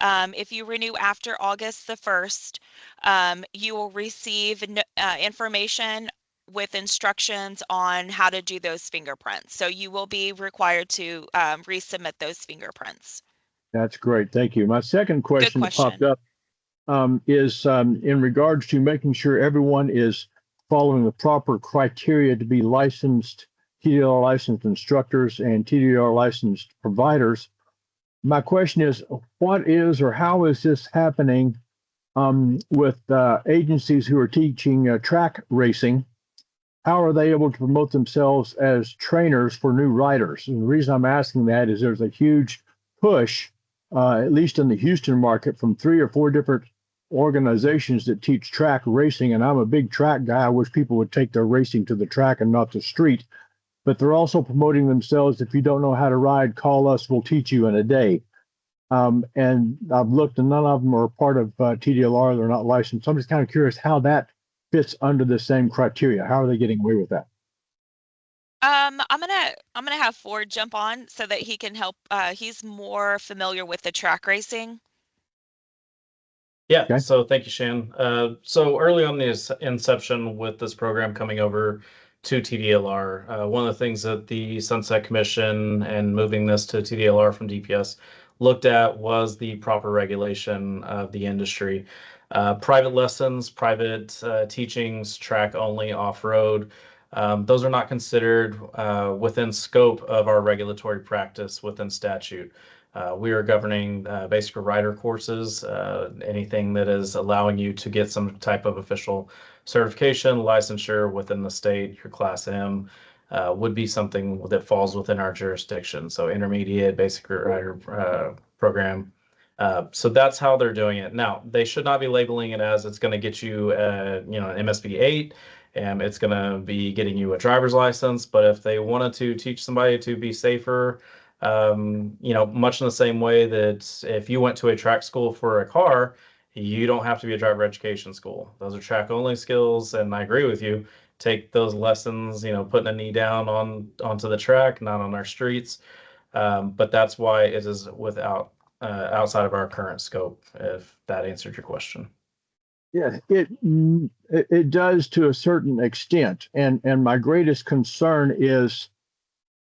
if you renew after August the 1st, you will receive information with instructions on how to do those fingerprints. So you will be required to resubmit those fingerprints. That's great. Thank you. My second question that popped up is in regards to making sure everyone is following the proper criteria to be licensed, TDR licensed instructors and TDR licensed providers. My question is, what is or how is this happening with agencies who are teaching track racing? How are they able to promote themselves as trainers for new riders? And the reason I'm asking that is there's a huge push, at least in the Houston market, from 3 or 4 different organizations that teach track racing. And I'm a big track guy. I wish people would take their racing to the track and not the street. But they're also promoting themselves. If you don't know how to ride, call us. We'll teach you in a day. And I've looked, and none of them are part of TDLR. They're not licensed. So I'm just kind of curious how that fits under the same criteria? How are they getting away with that? I'm gonna have Ford jump on so that he can help. He's more familiar with the track racing. Yeah, Okay. so thank you, Shan. So early on the inception with this program coming over to TDLR, one of the things that the Sunset Commission and moving this to TDLR from DPS looked at was the proper regulation of the industry. Private lessons, private teachings, track only, off-road, those are not considered within scope of our regulatory practice within statute. We are governing basic rider courses, anything that is allowing you to get some type of official certification, licensure within the state. Your Class M would be something that falls within our jurisdiction. So intermediate basic rider program. So that's how they're doing it. Now, they should not be labeling it as it's going to get you, an MSB 8, and it's going to be getting you a driver's license. But if they wanted to teach somebody to be safer, much in the same way that if you went to a track school for a car, you don't have to be a driver education school. Those are track only skills, and I agree with you. Take those lessons, putting a knee down onto the track, not on our streets. But that's why it is outside of our current scope, if that answered your question. Yeah, it does to a certain extent, and my greatest concern is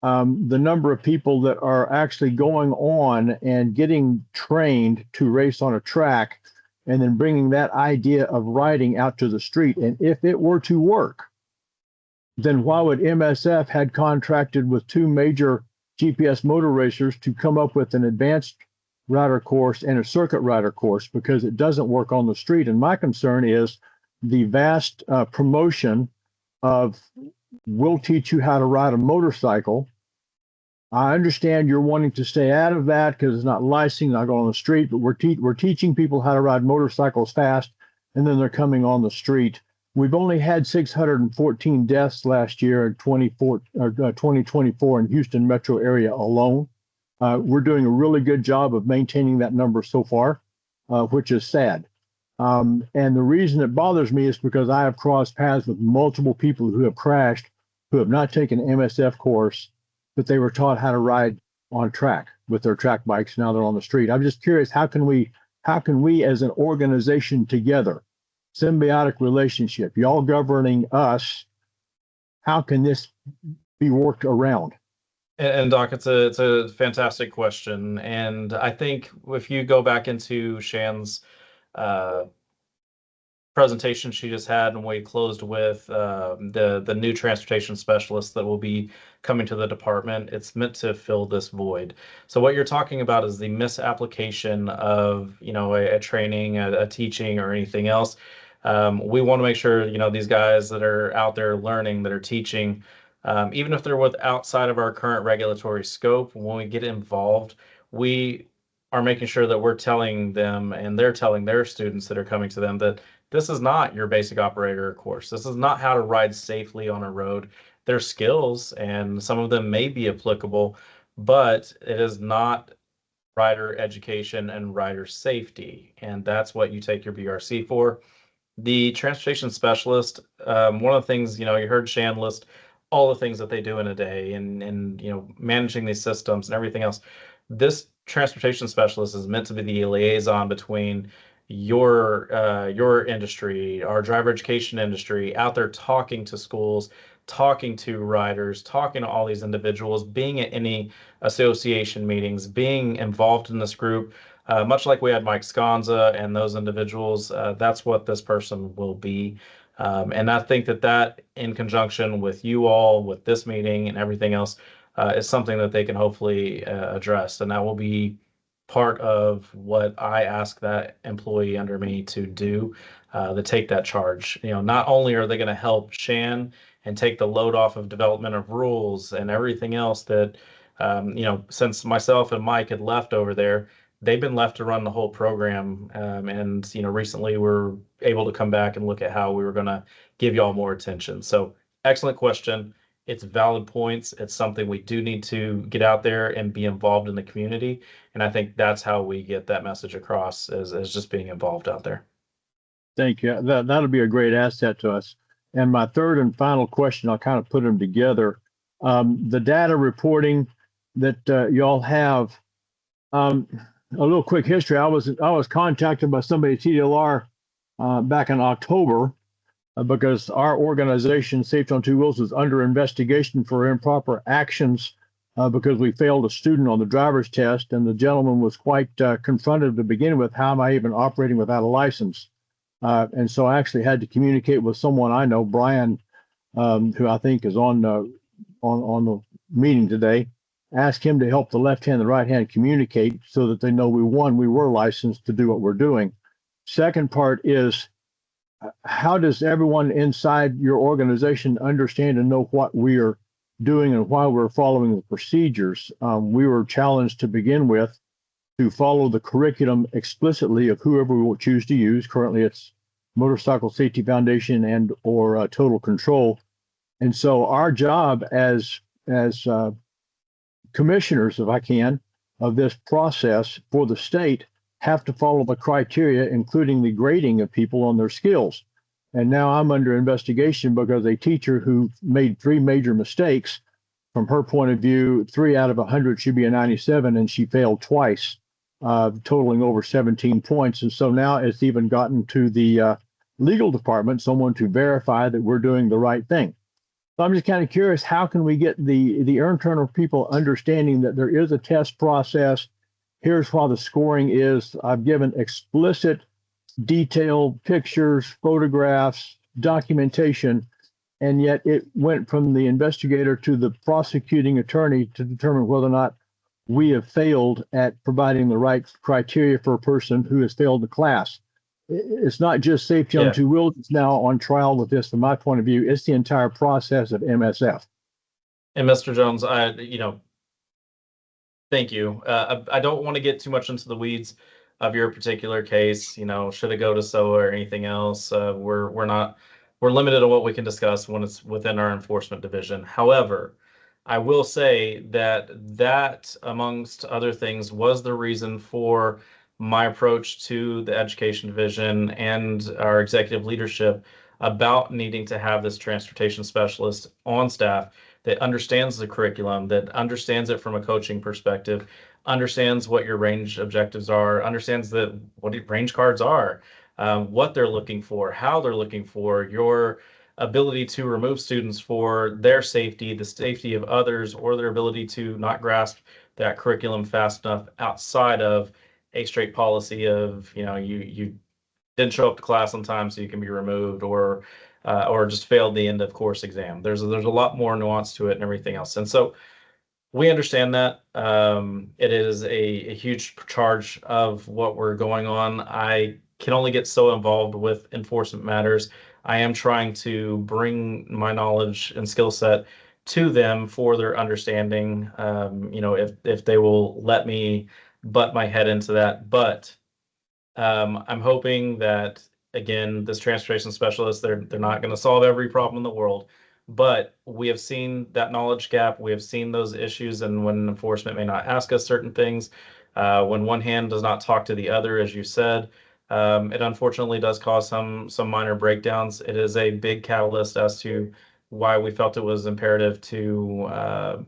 the number of people that are actually going on and getting trained to race on a track, and then bringing that idea of riding out to the street. And if it were to work, then why would MSF had contracted with 2 major GPS motor racers to come up with an advanced rider course and a circuit rider course, because it doesn't work on the street? And my concern is the vast promotion of we'll teach you how to ride a motorcycle. I understand you're wanting to stay out of that because it's not licensed, not going on the street, but we're teaching people how to ride motorcycles fast, and then they're coming on the street. We've only had 614 deaths last year in 2024 in Houston metro area alone. We're doing a really good job of maintaining that number so far, which is sad. And the reason it bothers me is because I have crossed paths with multiple people who have crashed, who have not taken an MSF course, but they were taught how to ride on track with their track bikes. Now they're on the street. I'm just curious, how can we as an organization together, symbiotic relationship, y'all governing us, how can this be worked around? And Doc, it's a fantastic question. And I think if you go back into Shan's presentation she just had, and we closed with the new transportation specialist that will be coming to the department, it's meant to fill this void. So what you're talking about is the misapplication of a training, a teaching, or anything else. We want to make sure these guys that are out there learning, that are teaching, even if they're outside of our current regulatory scope, when we get involved, we are making sure that we're telling them, and they're telling their students that are coming to them, that this is not your basic operator course. This is not how to ride safely on a road. They're skills, and some of them may be applicable, but it is not rider education and rider safety. And that's what you take your BRC for. The transportation specialist, one of the things, you heard Shan list all the things that they do in a day, and managing these systems and everything else. This transportation specialist is meant to be the liaison between your industry, our driver education industry, out there talking to schools, talking to riders, talking to all these individuals, being at any association meetings, being involved in this group. Much like we had Mike Sconza and those individuals, that's what this person will be. And I think that in conjunction with you all, with this meeting and everything else, is something that they can hopefully address. And that will be part of what I ask that employee under me to do, to take that charge. Not only are they going to help Shan and take the load off of development of rules and everything else that, since myself and Mike had left over there, they've been left to run the whole program. And recently we're able to come back and look at how we were going to give y'all more attention. So excellent question. It's valid points. It's something we do need to get out there and be involved in the community. And I think that's how we get that message across, is just being involved out there. Thank you. That'll be a great asset to us. And my third and final question, I'll kind of put them together. The data reporting that y'all have, a little quick history. I was contacted by somebody at TDLR back in October because our organization, Safety on Two Wheels, was under investigation for improper actions because we failed a student on the driver's test, and the gentleman was quite confronted to begin with. How am I even operating without a license? And so I actually had to communicate with someone I know, Brian, who I think is on the meeting today. Ask him to help the left hand and the right hand communicate so that they know we were licensed to do what we're doing. Second part is, how does everyone inside your organization understand and know what we are doing and why we're following the procedures? We were challenged to begin with to follow the curriculum explicitly of whoever we will choose to use. Currently, it's Motorcycle Safety Foundation and or Total Control. And so our job as commissioners, if I can, of this process for the state have to follow the criteria, including the grading of people on their skills. And now I'm under investigation because a teacher who made 3 major mistakes, from her point of view, 3 out of 100 should be a 97, and she failed twice, totaling over 17 points. And so now it's even gotten to the legal department, someone to verify that we're doing the right thing. So I'm just kind of curious, how can we get the internal people understanding that there is a test process? Here's how the scoring is. I've given explicit, detailed pictures, photographs, documentation, and yet it went from the investigator to the prosecuting attorney to determine whether or not we have failed at providing the right criteria for a person who has failed the class. It's not just Safety on Two Wheels. It's now on trial with this. From my point of view, it's the entire process of MSF. And Mr. Jones, thank you. I don't want to get too much into the weeds of your particular case. Should it go to SOA or anything else? We're limited to what we can discuss when it's within our enforcement division. However, I will say that amongst other things was the reason for my approach to the education division and our executive leadership about needing to have this transportation specialist on staff that understands the curriculum, that understands it from a coaching perspective, understands what your range objectives are, understands what range cards are, what they're looking for, how they're looking for, your ability to remove students for their safety, the safety of others, or their ability to not grasp that curriculum fast enough outside of a straight policy of, you didn't show up to class on time so you can be removed, or just failed the end of course exam. There's a lot more nuance to it and everything else. And so we understand that. It is a huge charge of what we're going on. I can only get so involved with enforcement matters. I am trying to bring my knowledge and skill set to them for their understanding, if they will let me butt my head into that. But I'm hoping that, again, this transportation specialist, they're not going to solve every problem in the world, but we have seen that knowledge gap. We have seen those issues, and when enforcement may not ask us certain things, when one hand does not talk to the other, as you said, it unfortunately does cause some minor breakdowns. It is a big catalyst as to why we felt it was imperative to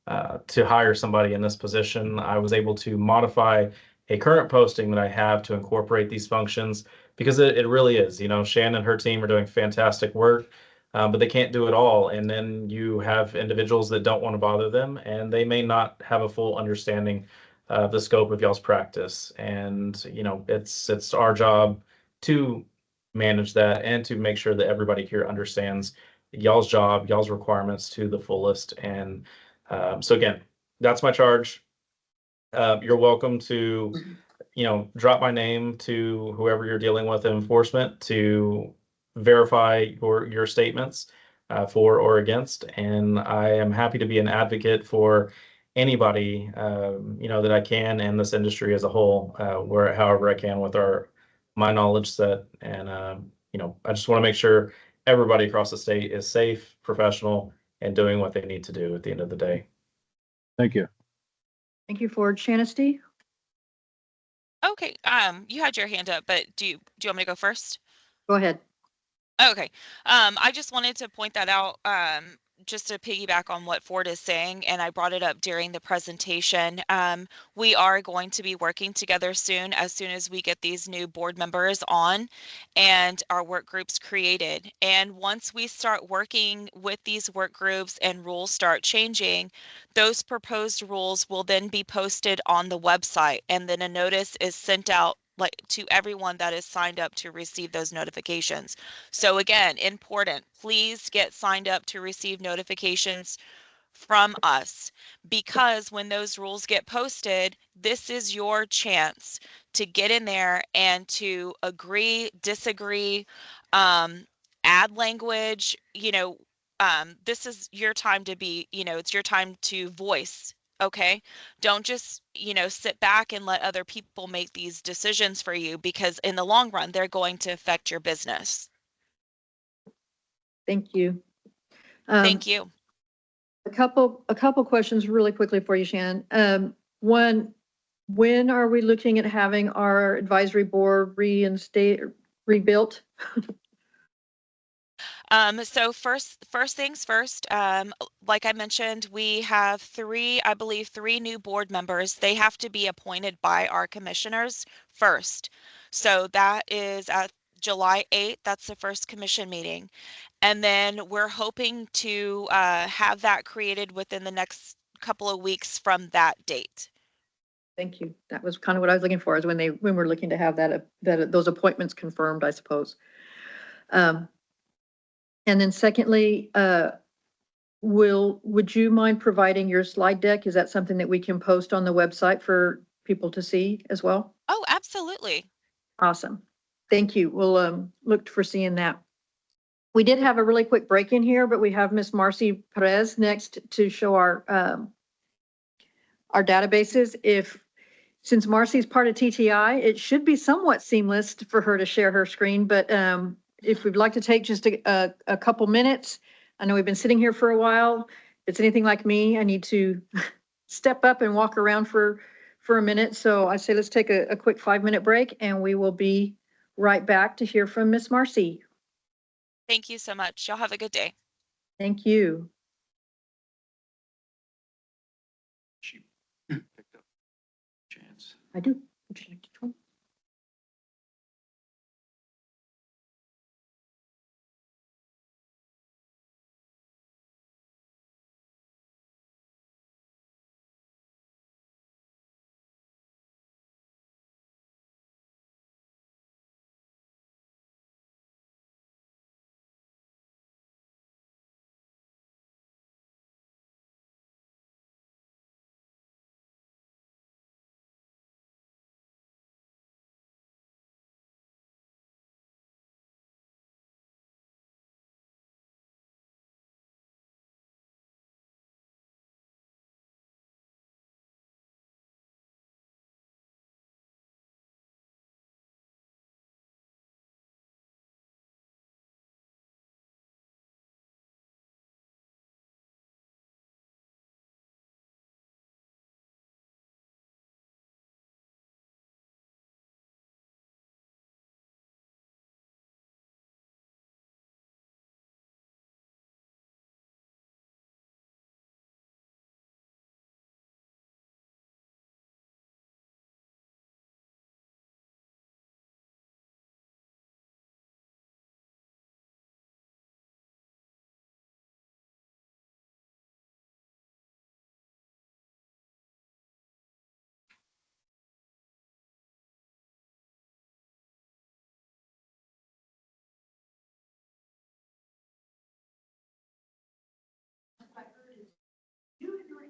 hire somebody in this position. I was able to modify a current posting that I have to incorporate these functions because it really is. Shannon and her team are doing fantastic work, but they can't do it all. And then you have individuals that don't want to bother them, and they may not have a full understanding of the scope of y'all's practice. And, it's our job to manage that and to make sure that everybody here understands y'all's job, y'all's requirements to the fullest. And so again, that's my charge. You're welcome to, drop my name to whoever you're dealing with in enforcement to verify your statements for or against. And I am happy to be an advocate for anybody, that I can, and this industry as a whole, however I can with my knowledge set. And, I just want to make sure everybody across the state is safe, professional, and doing what they need to do at the end of the day. Thank you. Thank you, Ford. Shannesty? Okay, you had your hand up, but do you want me to go first? Go ahead. Okay. I just wanted to point that out, just to piggyback on what Ford is saying, and I brought it up during the presentation. We are going to be working together soon as we get these new board members on and our work groups created. And once we start working with these work groups and rules start changing, those proposed rules will then be posted on the website, and then a notice is sent out like to everyone that is signed up to receive those notifications. So again, important, please get signed up to receive notifications from us, because when those rules get posted, this is your chance to get in there and to agree, disagree, add language, this is your time to be, it's your time to voice. Okay. Don't just, sit back and let other people make these decisions for you, because in the long run, they're going to affect your business. Thank you. Thank you. A couple questions really quickly for you, Shannon. One, when are we looking at having our advisory board rebuilt? So first things first, like I mentioned, we have I believe three new board members. They have to be appointed by our commissioners first. So that is at July 8th. That's the first commission meeting. And then we're hoping to have that created within the next couple of weeks from that date. Thank you. That was kind of what I was looking for, is when we're looking to have those appointments confirmed, I suppose. And then secondly, would you mind providing your slide deck? Is that something that we can post on the website for people to see as well? Oh, absolutely. Awesome. Thank you. We'll look for seeing that. We did have a really quick break in here, but we have Miss Marcy Perez next to show our databases. Since Marcy's part of TTI, it should be somewhat seamless for her to share her screen, but if we'd like to take just a couple minutes, I know we've been sitting here for a while. If it's anything like me, I need to step up and walk around for a minute. So I say let's take a quick 5-minute break, and we will be right back to hear from Miss Marcy. Thank you so much. Y'all have a good day. Thank you. Picked up chance. I do. Would you like to join?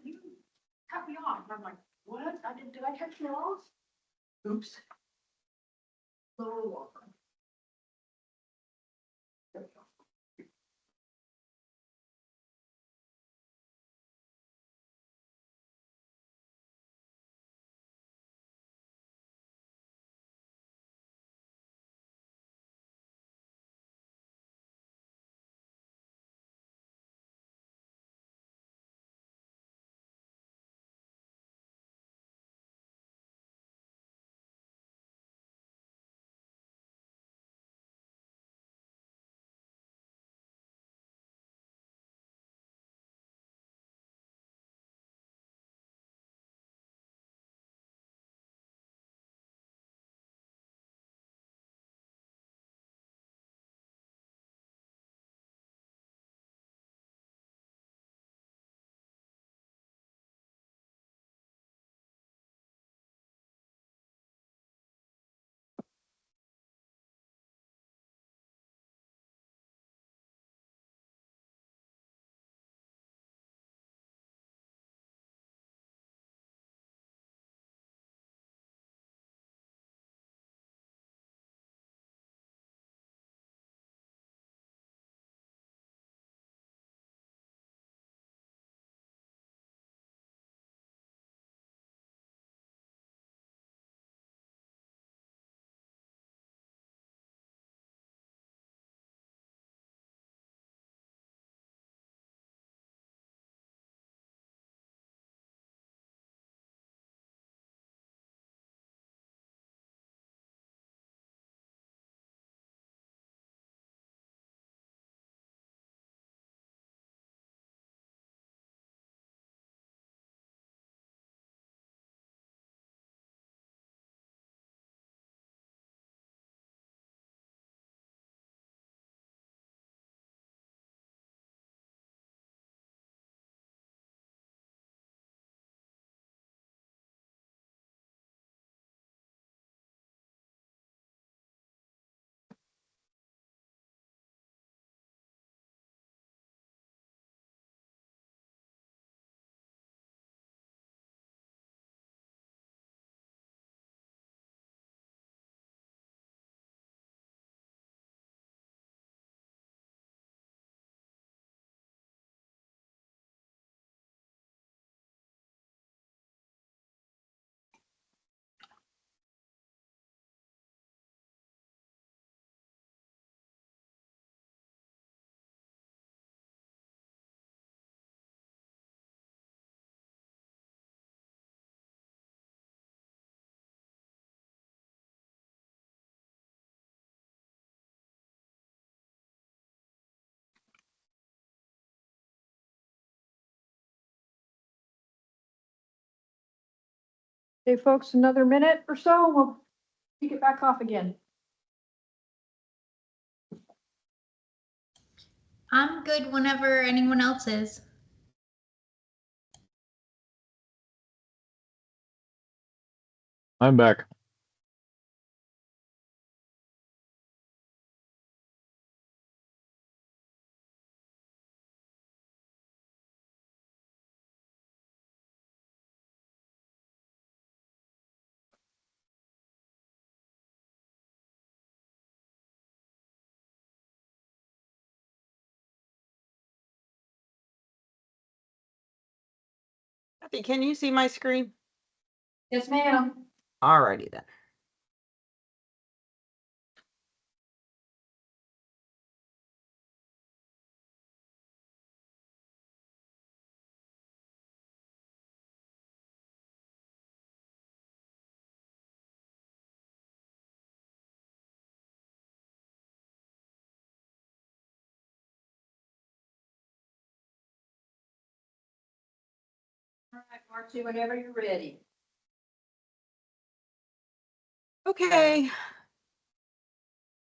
You cut me off. I'm like, what? Did I cut you off? Oops. Lower walk. Okay, folks, another minute or so, we'll kick it back off again. I'm good whenever anyone else is. I'm back. Kathy, can you see my screen? Yes, ma'am. Alrighty then. All right, Marcy, whenever you're ready. Okay.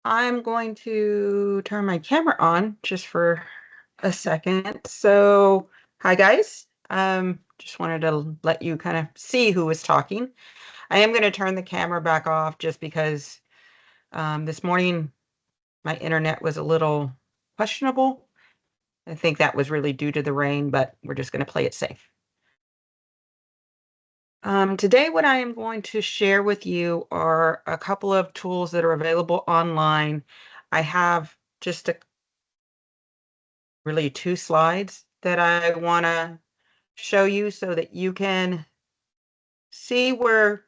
I'm going to turn my camera on just for a second. So, hi guys. Just wanted to let you kind of see who was talking. I am going to turn the camera back off just because this morning my internet was a little questionable. I think that was really due to the rain, but we're just going to play it safe. Today, what I am going to share with you are a couple of tools that are available online. I have just really 2 slides that I want to show you so that you can see where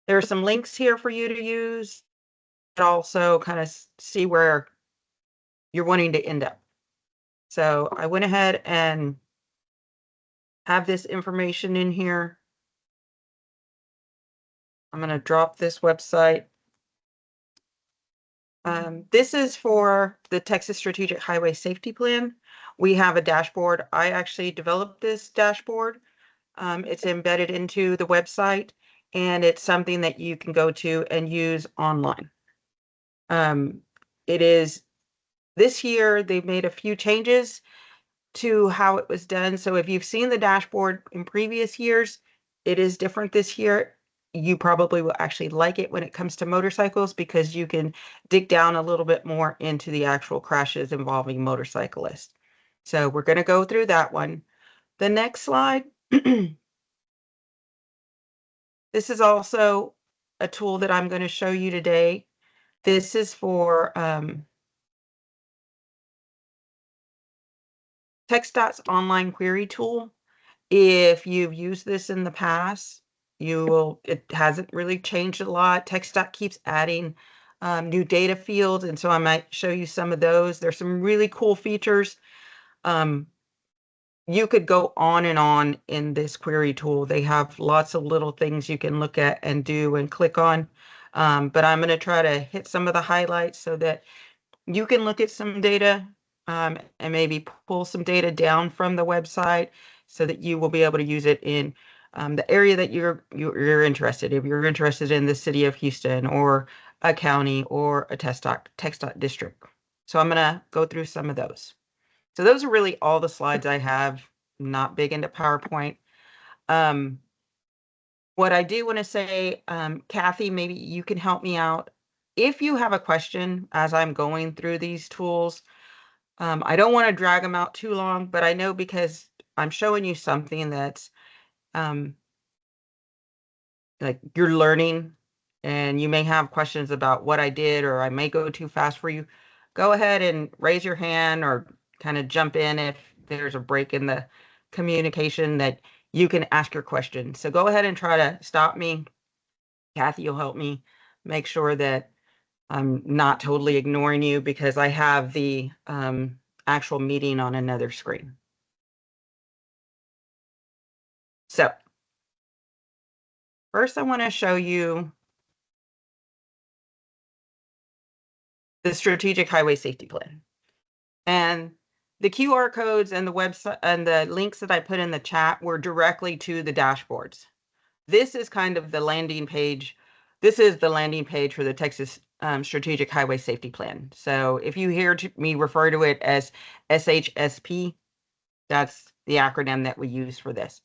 there are some links here for you to use, but also kind of see where you're wanting to end up. So I went ahead and have this information in here. I'm going to drop this website. This is for the Texas Strategic Highway Safety Plan. We have a dashboard. I actually developed this dashboard. It's embedded into the website, and it's something that you can go to and use online. It is this year, they've made a few changes to how it was done. So if you've seen the dashboard in previous years, it is different this year. You probably will actually like it when it comes to motorcycles because you can dig down a little bit more into the actual crashes involving motorcyclists. So we're going to go through that one. The next slide. This is also a tool that I'm going to show you today. This is for TxDOT's online query tool. If you've used this in the past, it hasn't really changed a lot. TxDOT keeps adding new data fields, and so I might show you some of those. There's some really cool features. You could go on and on in this query tool. They have lots of little things you can look at and do and click on. But I'm going to try to hit some of the highlights so that you can look at some data and maybe pull some data down from the website so that you will be able to use it in the area that you're interested. If you're interested in the city of Houston or a county or a TxDOT district. So I'm going to go through some of those. So those are really all the slides I have. Not big into PowerPoint. What I do want to say, Kathy, maybe you can help me out. If you have a question as I'm going through these tools, I don't want to drag them out too long, but I know because I'm showing you something that's like you're learning and you may have questions about what I did, or I may go too fast for you. Go ahead and raise your hand or kind of jump in if there's a break in the communication that you can ask your question. So go ahead and try to stop me. Kathy will help me make sure that I'm not totally ignoring you because I have the actual meeting on another screen. So first I want to show you the Strategic Highway Safety Plan. And the QR codes and the website and the links that I put in the chat were directly to the dashboards. this is kind of the landing page. This is the landing page for the Texas Strategic Highway Safety Plan. So if you hear me refer to it as SHSP, that's the acronym that we use for this.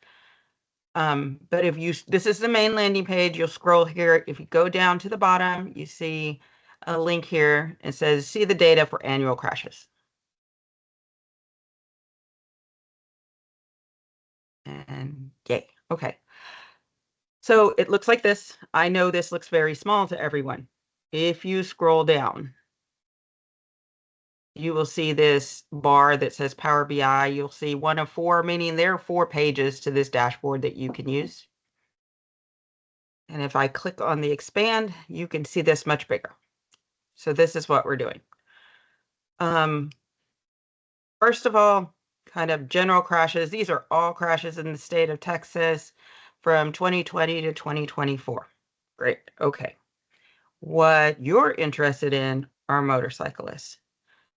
But if you, this is the main landing page, you'll scroll here. If you go down to the bottom, you see a link here. It says, see the data for annual crashes. And yay, okay. So it looks like this. I know this looks very small to everyone. If you scroll down, you will see this bar that says Power BI. You'll see one of four, meaning there are 4 pages to this dashboard that you can use. And if I click on the expand, you can see this much bigger. So this is what we're doing. First of all, kind of general crashes. These are all crashes in the state of Texas from 2020 to 2024. Great, okay. What you're interested in are motorcyclists.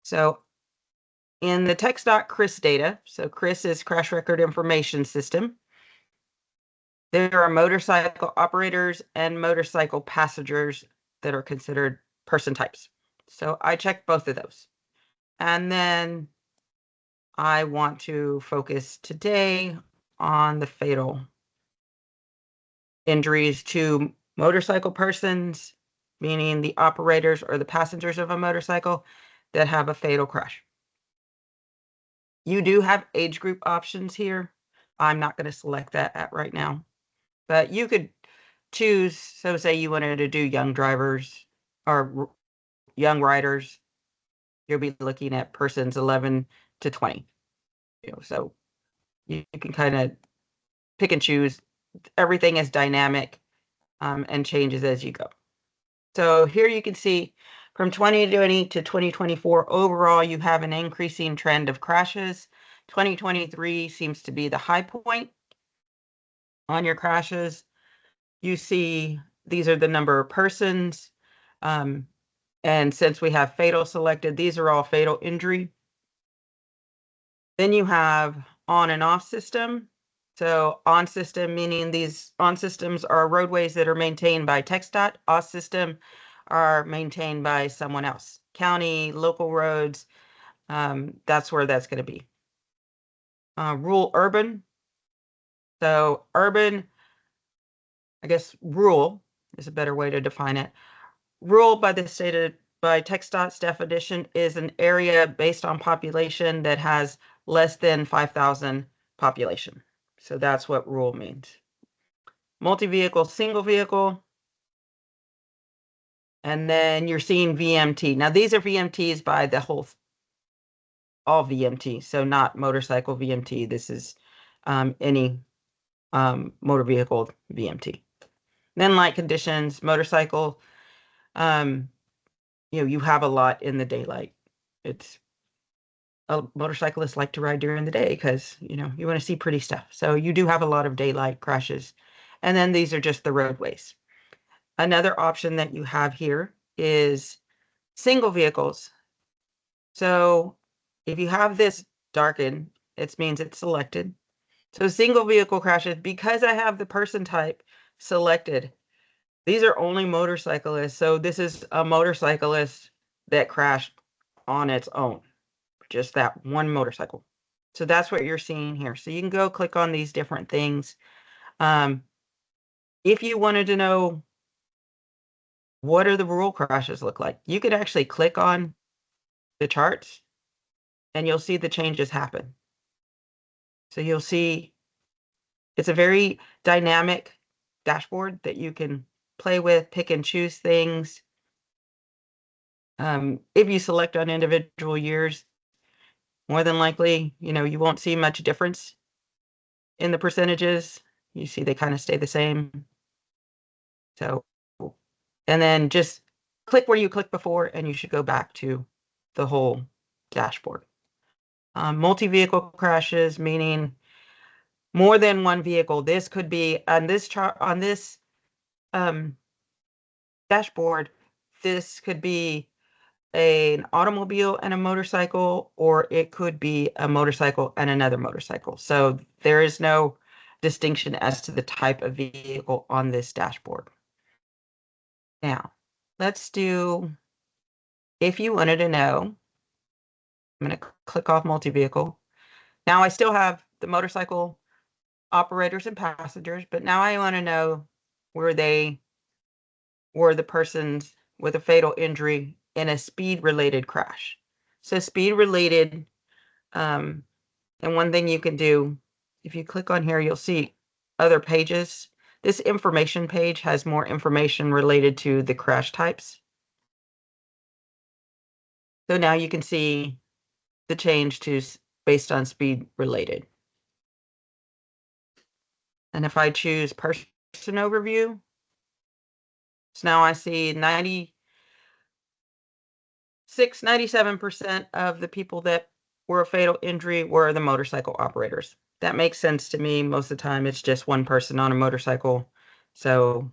So in the text.cris data, so CRIS is Crash Record Information System, there are motorcycle operators and motorcycle passengers that are considered person types. So I checked both of those. And then I want to focus today on the fatal injuries to motorcycle persons, meaning the operators or the passengers of a motorcycle that have a fatal crash. You do have age group options here. I'm not going to select that right now, but you could choose. So say you wanted to do young drivers or young riders, you'll be looking at persons 11 to 20. So you can kind of pick and choose. Everything is dynamic and changes as you go. So here you can see from 2020 to 2024, overall, you have an increasing trend of crashes. 2023 seems to be the high point on your crashes. You see, these are the number of persons. And since we have fatal selected, these are all fatal injury. Then you have on and off system. So on system, meaning these on systems are roadways that are maintained by TxDOT. Off system are maintained by someone else. County, local roads, that's where that's going to be. Rural urban. So urban, I guess rural is a better way to define it. Rural by the state by TxDOT's definition is an area based on population that has less than 5,000 population. So that's what rural means. Multi-vehicle, single vehicle. And then you're seeing VMT. Now these are VMTs by the whole, all VMT. So not motorcycle VMT. This is any motor vehicle VMT. Then light conditions, motorcycle, you have a lot in the daylight. It's motorcyclists like to ride during the day because, you want to see pretty stuff. So you do have a lot of daylight crashes. And then these are just the roadways. Another option that you have here is single vehicles. So if you have this darkened, it means it's selected. So single vehicle crashes, because I have the person type selected, these are only motorcyclists. So this is a motorcyclist that crashed on its own. Just that one motorcycle. So that's what you're seeing here. So you can go click on these different things. If you wanted to know what are the rural crashes look like, you could actually click on the charts and you'll see the changes happen. So you'll see it's a very dynamic dashboard that you can play with, pick and choose things. If you select on individual years, more than likely, you won't see much difference in the percentages. You see they kind of stay the same. So, and then just click where you clicked before and you should go back to the whole dashboard. Multi-vehicle crashes, meaning more than one vehicle. This could be on this chart, on this dashboard, this could be an automobile and a motorcycle, or it could be a motorcycle and another motorcycle. So there is no distinction as to the type of vehicle on this dashboard. Now, let's do, if you wanted to know, I'm going to click off multi-vehicle. Now I still have the motorcycle operators and passengers, but now I want to know where they were the persons with a fatal injury in a speed-related crash. So speed-related, and one thing you can do, if you click on here, you'll see other pages. This information page has more information related to the crash types. So now you can see the change to based on speed related. And if I choose person overview, so now I see 97% of the people that were a fatal injury were the motorcycle operators. That makes sense to me. Most of the time, it's just one person on a motorcycle. So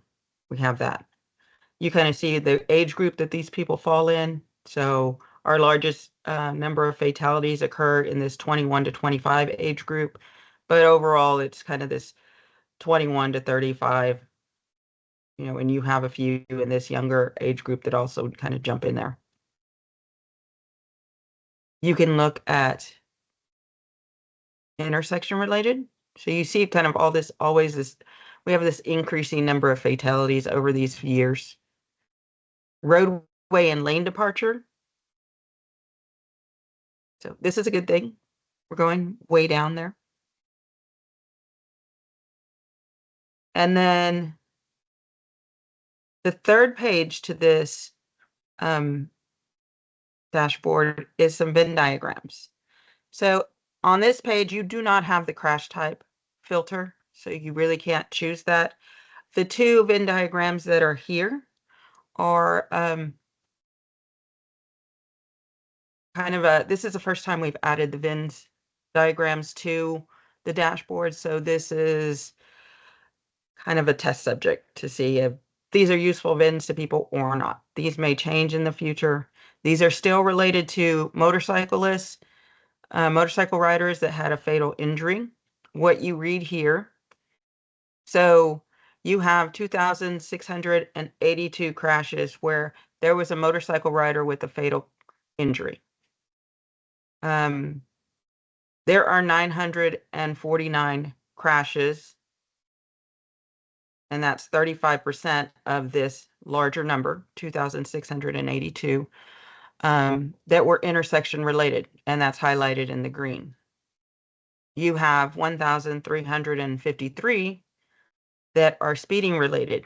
we have that. You kind of see the age group that these people fall in. So our largest number of fatalities occur in this 21 to 25 age group. But overall, it's kind of this 21 to 35, you know, and you have a few in this younger age group that also kind of jump in there. You can look at intersection related. So you see kind of all this, always this, we have this increasing number of fatalities over these years. Roadway and lane departure. So this is a good thing. We're going way down there. And then the third page to this dashboard is some Venn diagrams. So on this page, you do not have the crash type filter, so you really can't choose that. The two Venn diagrams that are here are kind of a, this is the first time we've added the Venn diagrams to the dashboard. So this is kind of a test subject to see if these are useful VINs to people or not. These may change in the future. These are still related to motorcyclists, motorcycle riders that had a fatal injury. What you read here, so you have 2,682 crashes where there was a motorcycle rider with a fatal injury. There are 949 crashes, and that's 35% of this larger number, 2,682, that were intersection related, and that's highlighted in the green. You have 1,353 that are speeding related.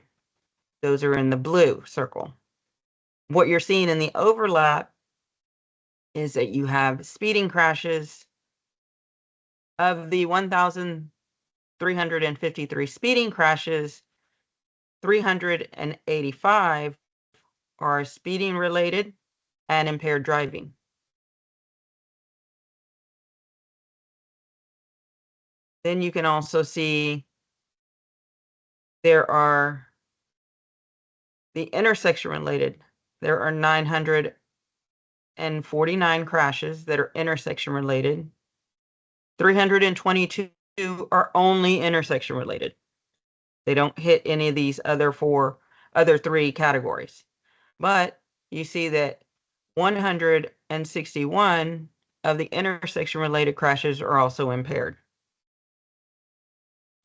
Those are in the blue circle. What you're seeing in the overlap is that you have speeding crashes. Of the 1,353 speeding crashes, 385 are speeding related and impaired driving. Then you can also see there are the intersection related. There are 949 crashes that are intersection related. 322 are only intersection related. They don't hit any of these other three categories. But you see that 161 of the intersection related crashes are also impaired.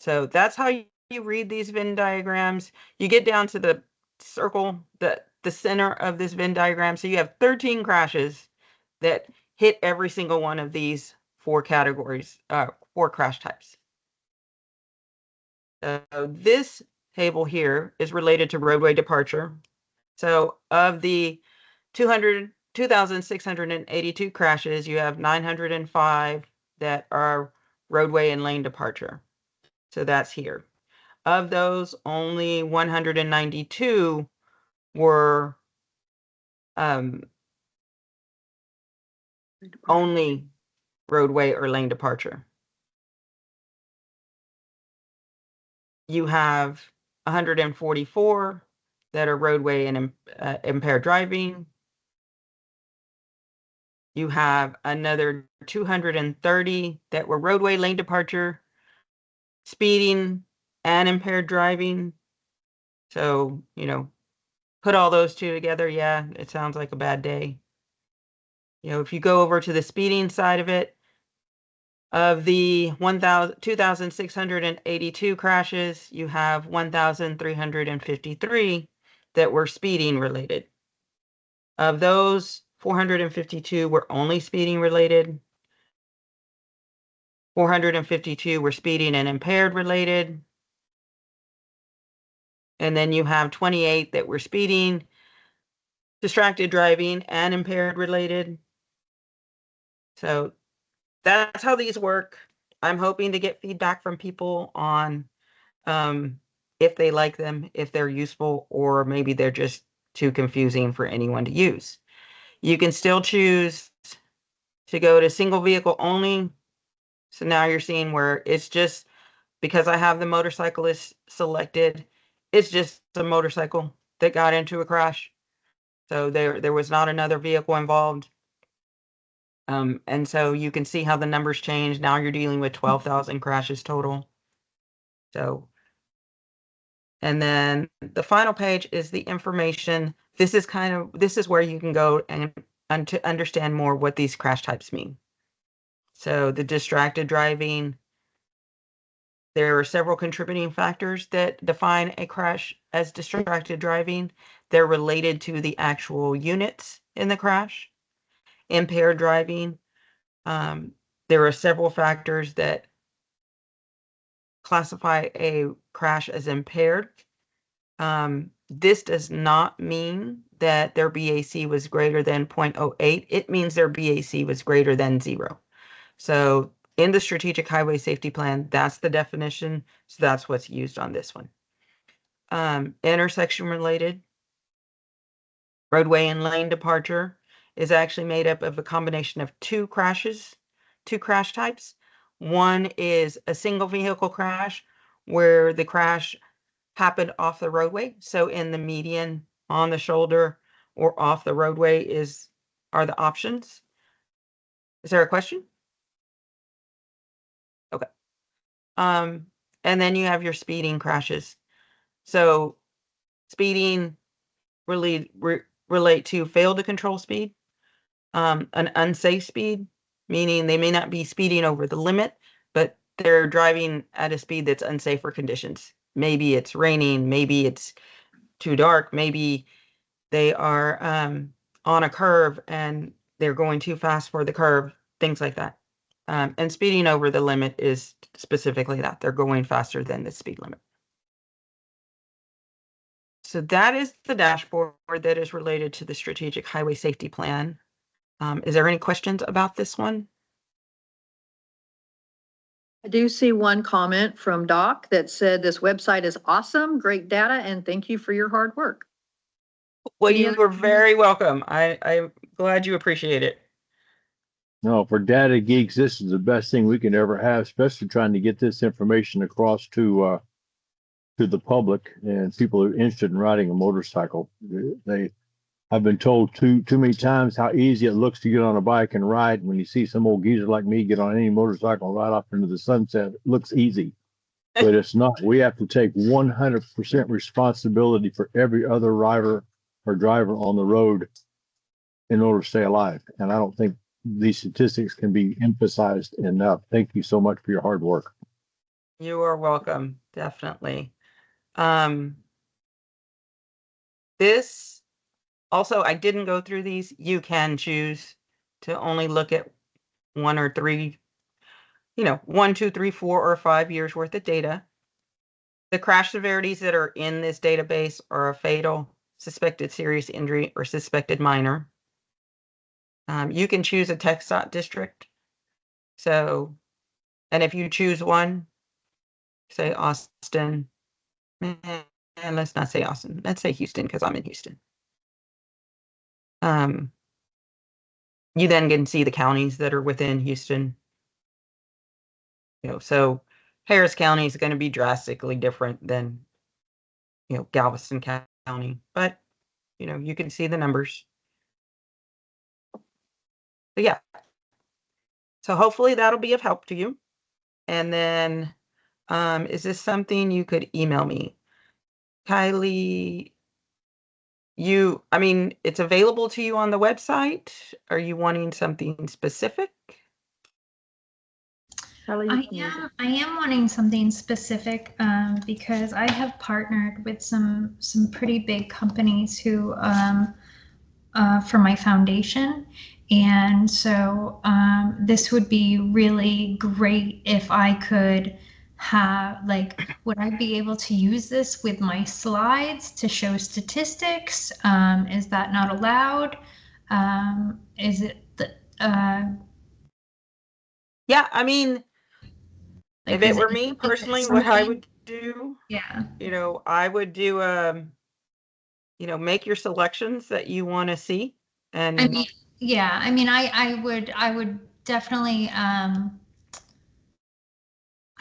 So that's how you read these Venn diagrams. You get down to the circle, the center of this Venn diagram. So you have 13 crashes that hit every single one of these four categories, four crash types. This table here is related to roadway departure. So of the 2,682 crashes, you have 905 that are roadway and lane departure. So that's here. Of those, only 192 were only roadway or lane departure. You have 144 that are roadway and impaired driving. You have another 230 that were roadway lane departure. speeding and impaired driving. So, put all those two together. Yeah, it sounds like a bad day. If you go over to the speeding side of it, of the 2,682 crashes, you have 1,353 that were speeding related. Of those, 452 were only speeding related. 452 were speeding and impaired related. And then you have 28 that were speeding, distracted driving, and impaired related. So that's how these work. I'm hoping to get feedback from people on if they like them, if they're useful, or maybe they're just too confusing for anyone to use. You can still choose to go to single vehicle only. So now you're seeing where it's just, because I have the motorcyclist selected, it's just a motorcycle that got into a crash. So there was not another vehicle involved. And so you can see how the numbers change. Now you're dealing with 12,000 crashes total. So, and then the final page is the information. This is where you can go and to understand more what these crash types mean. So the distracted driving, there are several contributing factors that define a crash as distracted driving. They're related to the actual units in the crash. Impaired driving, there are several factors that classify a crash as impaired. This does not mean that their BAC was greater than 0.08. It means their BAC was greater than 0. So in the Strategic Highway Safety Plan, that's the definition. So that's what's used on this one. Intersection related, roadway and lane departure is actually made up of a combination of two crash types. One is a single vehicle crash where the crash happened off the roadway. So in the median, on the shoulder, or off the roadway are the options. Is there a question? Okay. And then you have your speeding crashes. So speeding relate to fail to control speed, an unsafe speed, meaning they may not be speeding over the limit, but they're driving at a speed that's unsafe for conditions. Maybe it's raining, maybe it's too dark, maybe they are on a curve and they're going too fast for the curve, things like that. And speeding over the limit is specifically that. They're going faster than the speed limit. So that is the dashboard that is related to the Strategic Highway Safety Plan. Is there any questions about this one? I do see one comment from Doc that said this website is awesome, great data, and thank you for your hard work. Well, you were very welcome. I'm glad you appreciate it. No, for data geeks, this is the best thing we can ever have, especially trying to get this information across to the public and people who are interested in riding a motorcycle. I've been told too many times how easy it looks to get on a bike and ride. When you see some old geezer like me get on any motorcycle and ride off into the sunset, it looks easy, but it's not. We have to take 100% responsibility for every other rider or driver on the road in order to stay alive. And I don't think these statistics can be emphasized enough. Thank you so much for your hard work. You are welcome, definitely. This also, I didn't go through these. You can choose to only look at 1 or 3, 1, 2, 3, 4, or 5 years worth of data. The crash severities that are in this database are a fatal, suspected serious injury, or suspected minor. You can choose a TxDOT district. So, and if you choose one, say Austin, and let's not say Austin, let's say Houston, because I'm in Houston. You then can see the counties that are within Houston. So Harris County is going to be drastically different than, Galveston County, but, you can see the numbers. But yeah, so hopefully that'll be of help to you. And then Is this something you could email me? Kylie, I mean, it's available to you on the website. Are you wanting something specific? I am wanting something specific because I have partnered with some pretty big companies who for my foundation, and so this would be really great if I could have would I be able to use this with my slides to show statistics? Is that not allowed? Is it Yeah, I mean, if it were me personally, what I would do, yeah, I would do, make your selections that you want to see. And I mean, yeah, I mean, I would definitely, I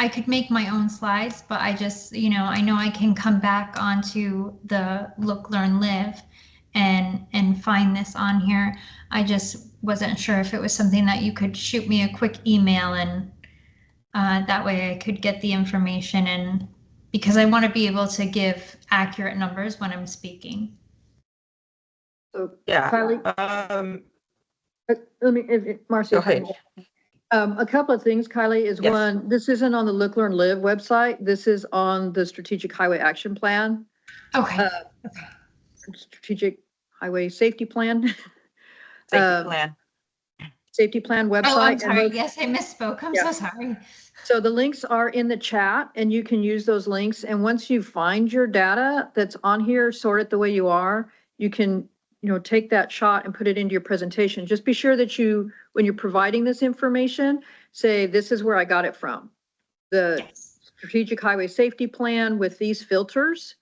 could make my own slides, but I just, I know I can come back onto the Look, Learn, Live and find this on here. I just wasn't sure if it was something that you could shoot me a quick email and that way I could get the information, and because I want to be able to give accurate numbers when I'm speaking. So, yeah, Kylie, let me, Marcy, go ahead. a couple of things, Kylie, is Yes. one, this isn't on the Look, Learn, Live website. This is on the Strategic Highway Action Plan. Okay. Strategic Highway Safety Plan. Safety plan. Safety Plan website. Oh, I'm sorry. Yes, I misspoke. I'm so sorry. So the links are in the chat and you can use those links. And once you find your data that's on here, sort it the way you are, you can, take that shot and put it into your presentation. Just be sure that you, when you're providing this information, say, this is where I got it from. The Strategic Highway Safety Plan with these filters.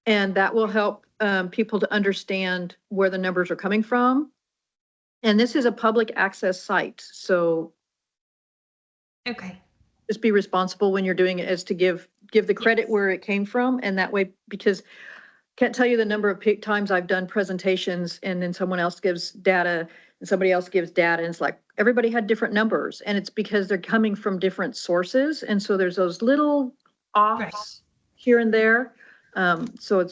And that will help people to understand where the numbers are coming from. And this is a public access site. So okay, just be responsible when you're doing it, as to give the credit where it came from. And that way, because can't tell you the number of times I've done presentations and then someone else gives data and somebody else gives data. And it's like, everybody had different numbers, and it's because they're coming from different sources. And so there's those little offs here and there. So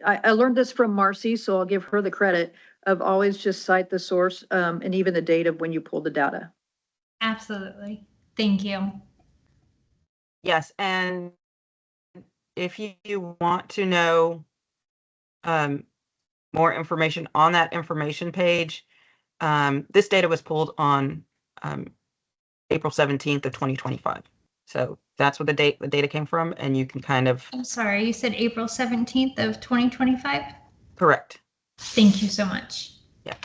I learned this from Marcy, so I'll give her the credit of always just cite the source and even the date of when you pulled the data. Absolutely. Thank you. Yes, and if you want to know more information on that information page, this data was pulled on April 17th of 2025. So that's what the data came from, and you can kind of. I'm sorry, you said April 17th of 2025? Correct. Thank you so much. Yeah.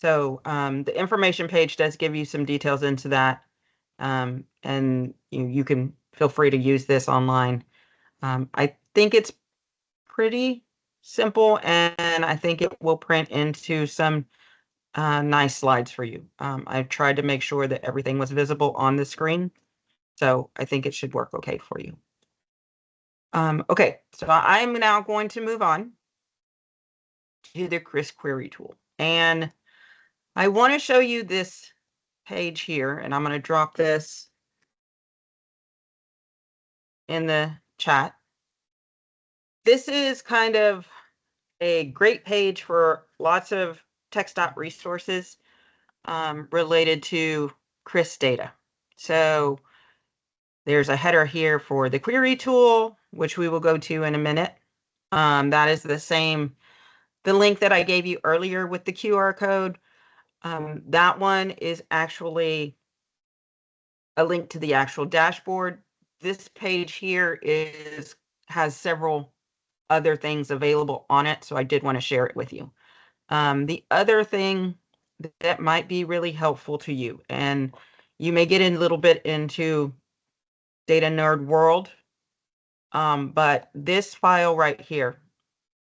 So the information page does give you some details into that, and you can feel free to use this online. I think it's pretty simple, and I think it will print into some nice slides for you. I've tried to make sure that everything was visible on the screen, so I think it should work okay for you. Okay, so I'm now going to move on to the Chris Query tool, and I want to show you this page here, and I'm going to drop this in the chat. This is kind of a great page for lots of TxDOT resources related to Chris data. So there's a header here for the query tool, which we will go to in a minute. That is the link that I gave you earlier with the QR code. That one is actually a link to the actual dashboard. This page here has several other things available on it, so I did want to share it with you. The other thing that might be really helpful to you, and you may get in a little bit into data nerd world, but this file right here,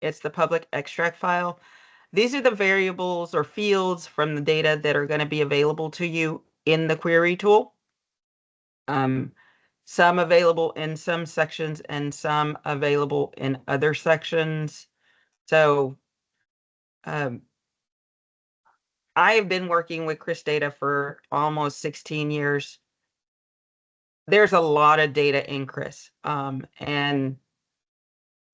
it's the public extract file. These are the variables or fields from the data that are going to be available to you in the query tool. Some available in some sections and some available in other sections. So I have been working with Chris data for almost 16 years. there's a lot of data in Chris. And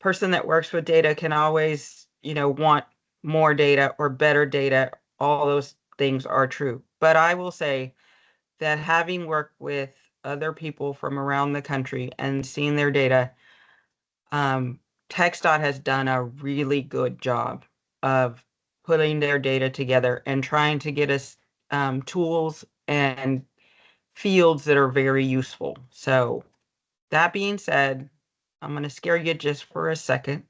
person that works with data can always, want more data or better data. All those things are true. But I will say that having worked with other people from around the country and seen their data, TxDOT has done a really good job of putting their data together and trying to get us tools and fields that are very useful. So that being said, I'm going to scare you just for a second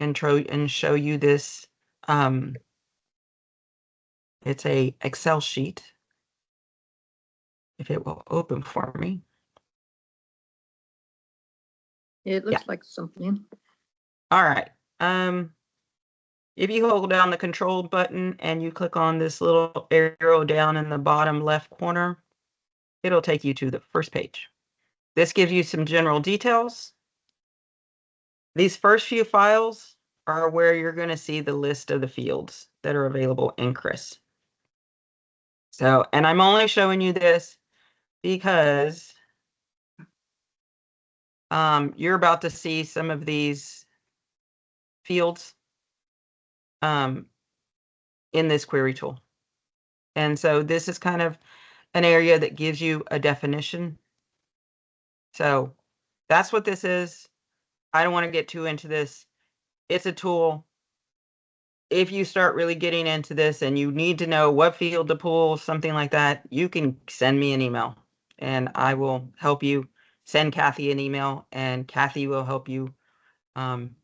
and show you this. It's a Excel sheet. If it will open for me. It looks like something. All right. If you hold down the control button and you click on this little arrow down in the bottom left corner, it'll take you to the first page. This gives you some general details. These first few files are where you're going to see the list of the fields that are available in Chris. So, and I'm only showing you this because you're about to see some of these fields in this query tool. And so this is kind of an area that gives you a definition. So that's what this is. I don't want to get too into this. It's a tool. If you start really getting into this and you need to know what field to pull, something like that, you can send me an email and I will help you. Send Kathy an email and Kathy will help you.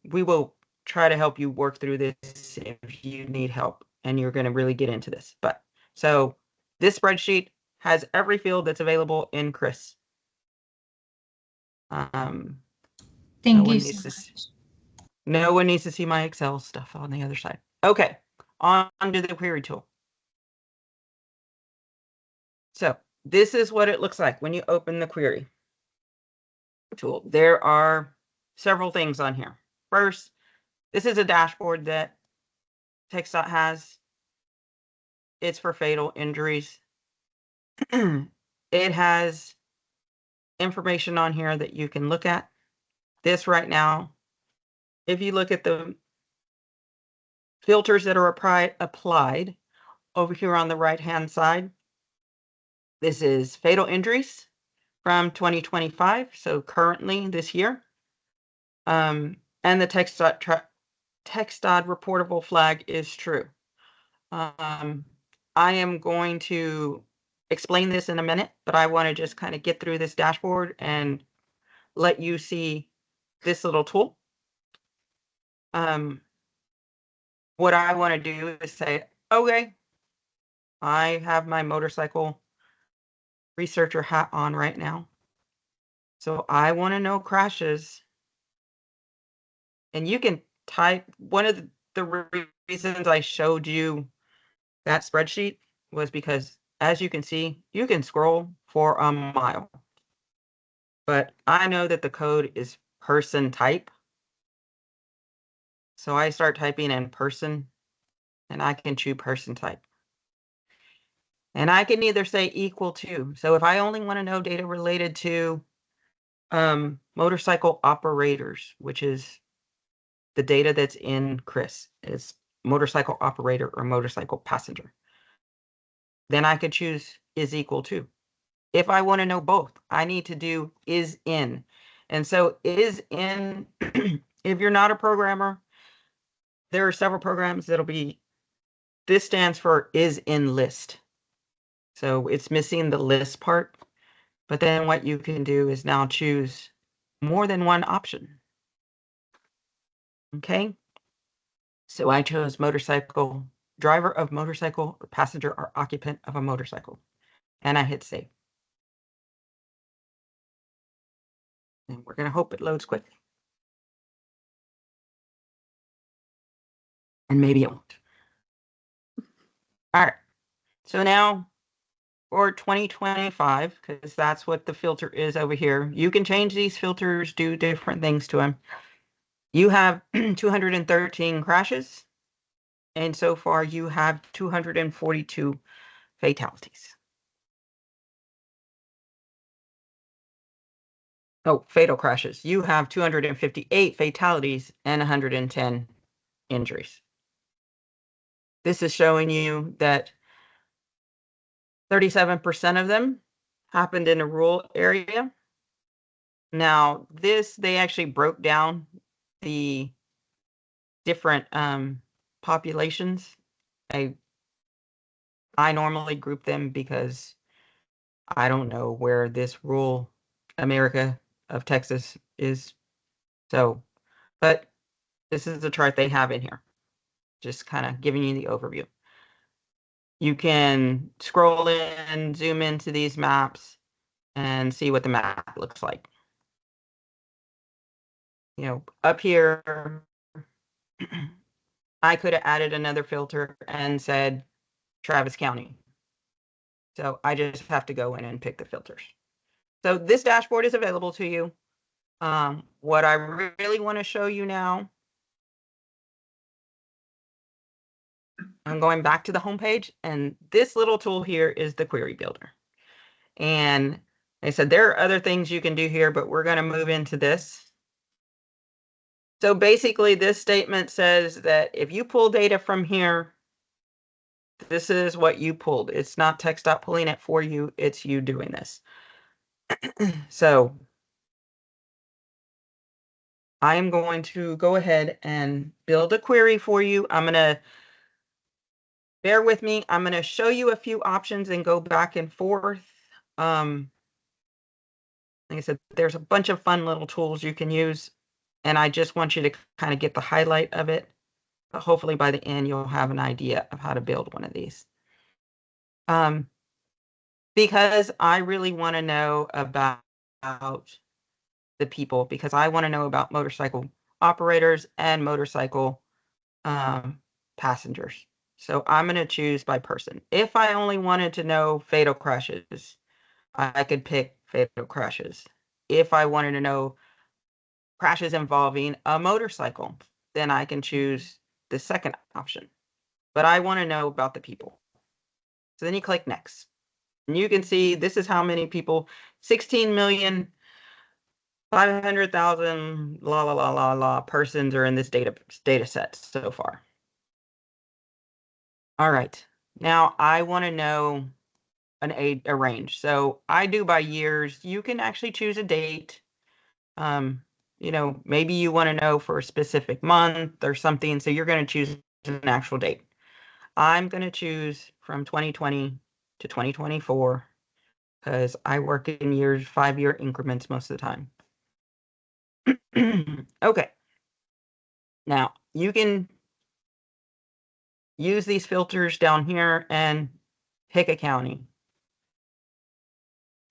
We will try to help you work through this if you need help and you're going to really get into this. But so this spreadsheet has every field that's available in Chris. Thank you so much. No one needs to see my Excel stuff on the other side. Okay, on to the query tool. So this is what it looks like when you open the query tool. There are several things on here. First, this is a dashboard that TxDOT has. It's for fatal injuries. It has information on here that you can look at. This right now, if you look at the filters that are applied over here on the right-hand side, this is fatal injuries from 2025, so currently this year. And the TxDOT reportable flag is true. I am going to explain this in a minute, but I want to just kind of get through this dashboard and let you see this little tool. What I want to do is say, okay, I have my motorcycle researcher hat on right now. So I want to know crashes. And you can type, one of the reasons I showed you that spreadsheet was because, as you can see, you can scroll for a mile. But I know that the code is person type. So I start typing in person, and I can choose person type. And I can either say equal to. So if I only want to know data related to motorcycle operators, which is the data that's in Chris, is motorcycle operator or motorcycle passenger. Then I could choose is equal to. If I want to know both, I need to do is in. And so is in, if you're not a programmer, there are several programs that'll be, this stands for is in list. So it's missing the list part. But then what you can do is now choose more than one option. Okay. So I chose motorcycle, driver of motorcycle, passenger or occupant of a motorcycle. And I hit save. And we're going to hope it loads quickly. And maybe it won't. All right. So now for 2025, because that's what the filter is over here, you can change these filters, do different things to them. You have 213 crashes. And so far you have 242 fatalities. Oh, fatal crashes. You have 258 fatalities and 110 injuries. This is showing you that 37% of them happened in a rural area. Now, they actually broke down the different populations. I normally group them because I don't know where this rural America of Texas is. So, but this is the chart they have in here. Just kind of giving you the overview. You can scroll in, zoom into these maps, and see what the map looks like. You know, up here, I could have added another filter and said Travis County. So I just have to go in and pick the filters. So this dashboard is available to you. What I really want to show you now, I'm going back to the homepage, and this little tool here is the query builder. And I said there are other things you can do here, but we're going to move into this. So basically, this statement says that if you pull data from here, this is what you pulled. It's not TxDOT pulling it for you. It's you doing this. So I'm going to go ahead and build a query for you. I'm going to bear with me. I'm going to show you a few options and go back and forth. Like I said, there's a bunch of fun little tools you can use, and I just want you to kind of get the highlight of it. But hopefully by the end, you'll have an idea of how to build one of these. Because I really want to know about the people, because I want to know about motorcycle operators and motorcycle passengers. So I'm going to choose by person. If I only wanted to know fatal crashes, I could pick fatal crashes. If I wanted to know crashes involving a motorcycle, then I can choose the second option. But I want to know about the people. So then you click next. And you can see this is how many people, 16,500,000 persons are in this data set so far. All right. Now I want to know a range. So I do by years. You can actually choose a date. You know, maybe you want to know for a specific month or something. So you're going to choose an actual date. I'm going to choose from 2020 to 2024 because I work in 5-year increments most of the time. Okay. Now you can use these filters down here and pick a county.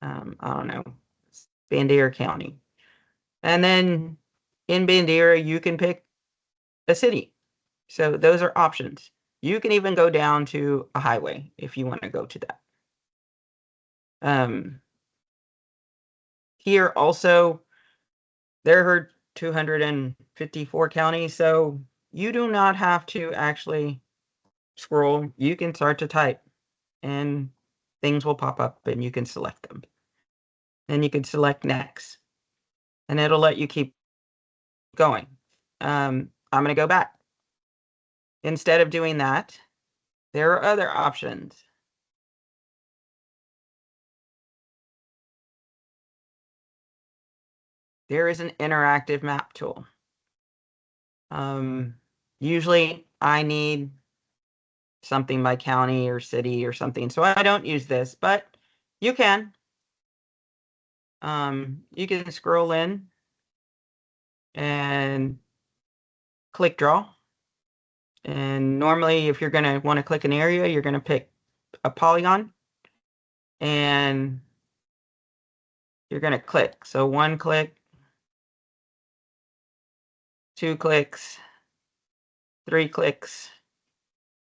I don't know, Bandera County. And then in Bandera, you can pick a city. So those are options. You can even go down to a highway if you want to go to that. Here also, there are 254 counties, so you do not have to actually scroll. You can start to type and things will pop up and you can select them. Then you can select next and it'll let you keep going. I'm going to go back. Instead of doing that, there are other options. There is an interactive map tool. Usually I need something by county or city or something, so I don't use this, but you can. You can scroll in and click draw. And normally if you're going to want to click an area, you're going to pick a polygon and you're going to click. So 1 click, 2 clicks, 3 clicks.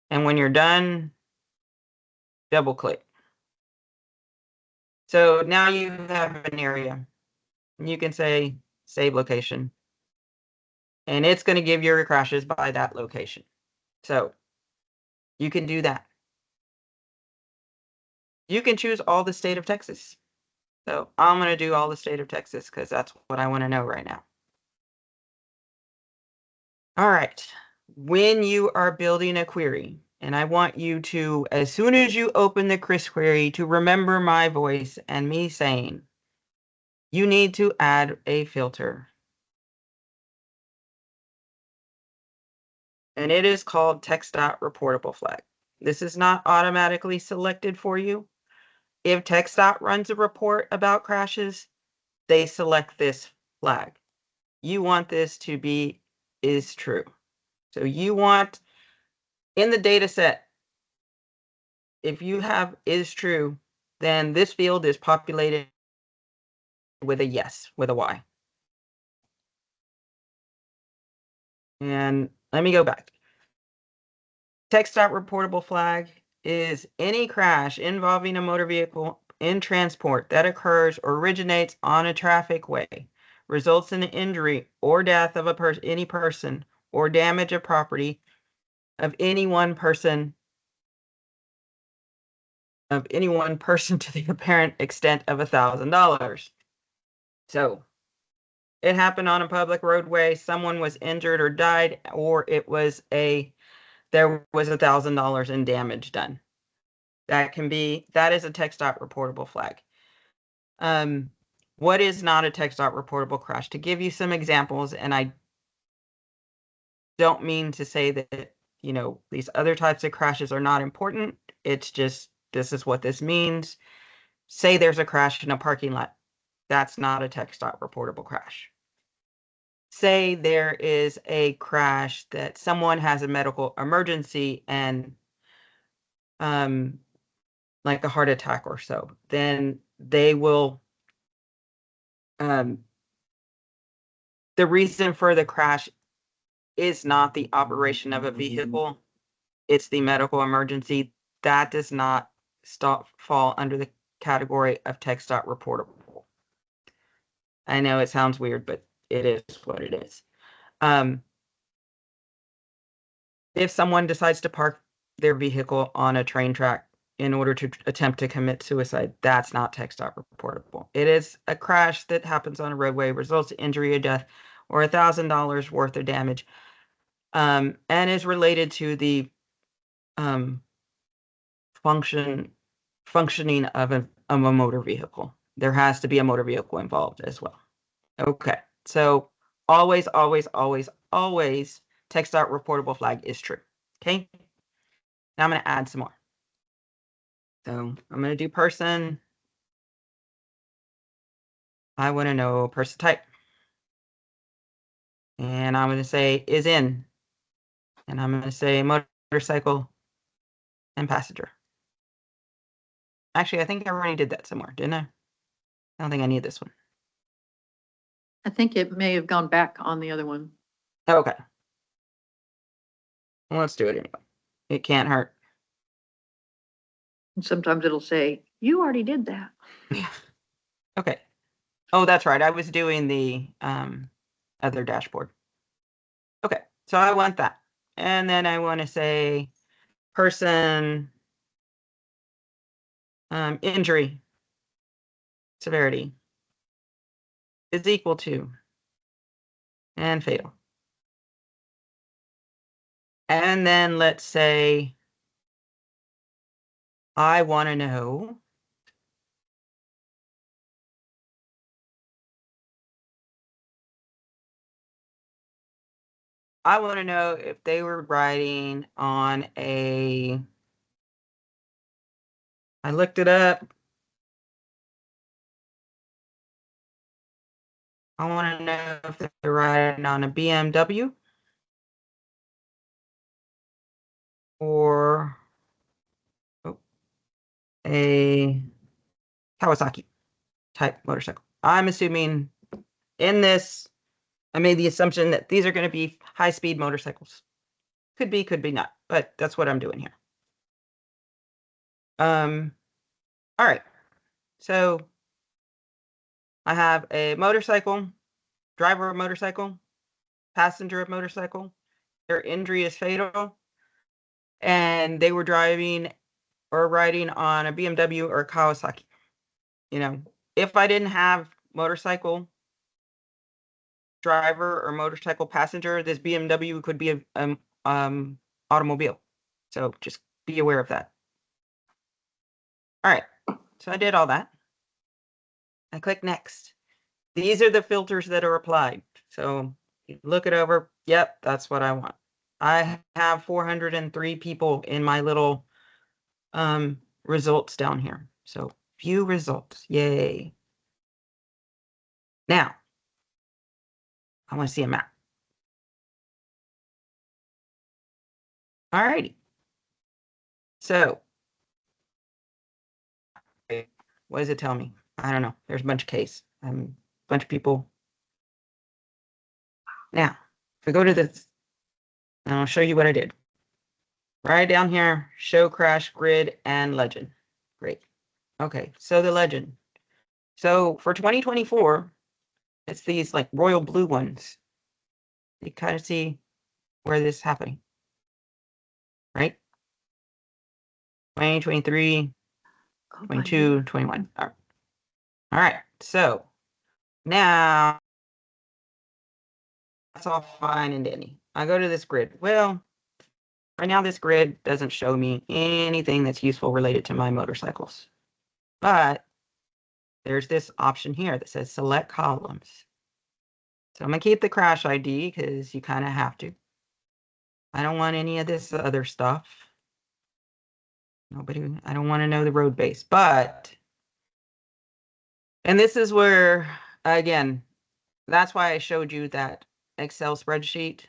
And when you're done, double click. So now you have an area. You can say save location. And it's going to give your crashes by that location. So you can do that. You can choose all the state of Texas. So I'm going to do all the state of Texas because that's what I want to know right now. All right. When you are building a query, and I want you to, as soon as you open the Chris query, to remember my voice and me saying, you need to add a filter. And it is called text.reportable flag. This is not automatically selected for you. If TxDOT runs a report about crashes, they select this flag. You want this to be is true. So you want in the data set, if you have is true, then this field is populated with a yes, with a Y. And let me go back. TxDOT-reportable flag is any crash involving a motor vehicle in transport that occurs or originates on a traffic way, results in the injury or death of any person or damage of property of any one person to the apparent extent of $1,000. So it happened on a public roadway, someone was injured or died, or there was $1,000 in damage done. That is a TxDOT reportable flag. What is not a TxDOT reportable crash? To give you some examples, and I don't mean to say that, these other types of crashes are not important. It's just, this is what this means. Say there's a crash in a parking lot. That's not a TxDOT reportable crash. Say there is a crash that someone has a medical emergency and like a heart attack or so, then they will the reason for the crash is not the operation of a vehicle, it's the medical emergency. That does not fall under the category of TxDOT reportable. I know it sounds weird, but it is what it is. If someone decides to park their vehicle on a train track in order to attempt to commit suicide, that's not TxDOT reportable. It is a crash that happens on a roadway, results in injury or death, or $1,000 worth of damage, and is related to the functioning of a motor vehicle. There has to be a motor vehicle involved as well. Okay, so always, always, always, always, TxDOT reportable flag is true. Okay, now I'm going to add some more. So I'm going to do person. I want to know person type. And I'm going to say is in. And I'm going to say motorcycle and passenger. Actually, I think I already did that somewhere, didn't I? I don't think I need this one. I think it may have gone back on the other one. Okay. Well, let's do it anyway. It can't hurt. And sometimes it'll say, you already did that. Yeah. Okay. Oh, that's right. I was doing the other dashboard. Okay. So I want that. And then I want to say person injury severity is equal to and fatal. And then let's say I want to know if they were riding on a, I looked it up. I want to know if they're riding on a BMW or a Kawasaki type motorcycle. I'm assuming in this, I made the assumption that these are going to be high-speed motorcycles. Could be, could be not, but that's what I'm doing here. All right. So I have a motorcycle, driver of motorcycle, passenger of motorcycle. Their injury is fatal, and they were driving or riding on a BMW or a Kawasaki. if I didn't have motorcycle driver or motorcycle passenger, this BMW could be a automobile. So just be aware of that. All right, so I did all that. I click next. These are the filters that are applied. So you look it over. Yep, that's what I want. I have 403 people in my little results down here. So view results. Yay. Now, I want to see a map. All righty. So, what does it tell me? I don't know. There's a bunch of case. A bunch of people. Now, if we go to this, and I'll show you what I did. Right down here, show crash, grid, and legend. Great. Okay, so the legend. So for 2024, it's these like royal blue ones. You kind of see where this is happening, right? 2023, 22, 21. All right, so now that's all fine and dandy. I go to this grid. Well, right now this grid doesn't show me anything that's useful related to my motorcycles. But there's this option here that says select columns. So I'm going to keep the crash ID because you kind of have to. I don't want any of this other stuff. I don't want to know the road base, but, and this is where, again, that's why I showed you that Excel spreadsheet,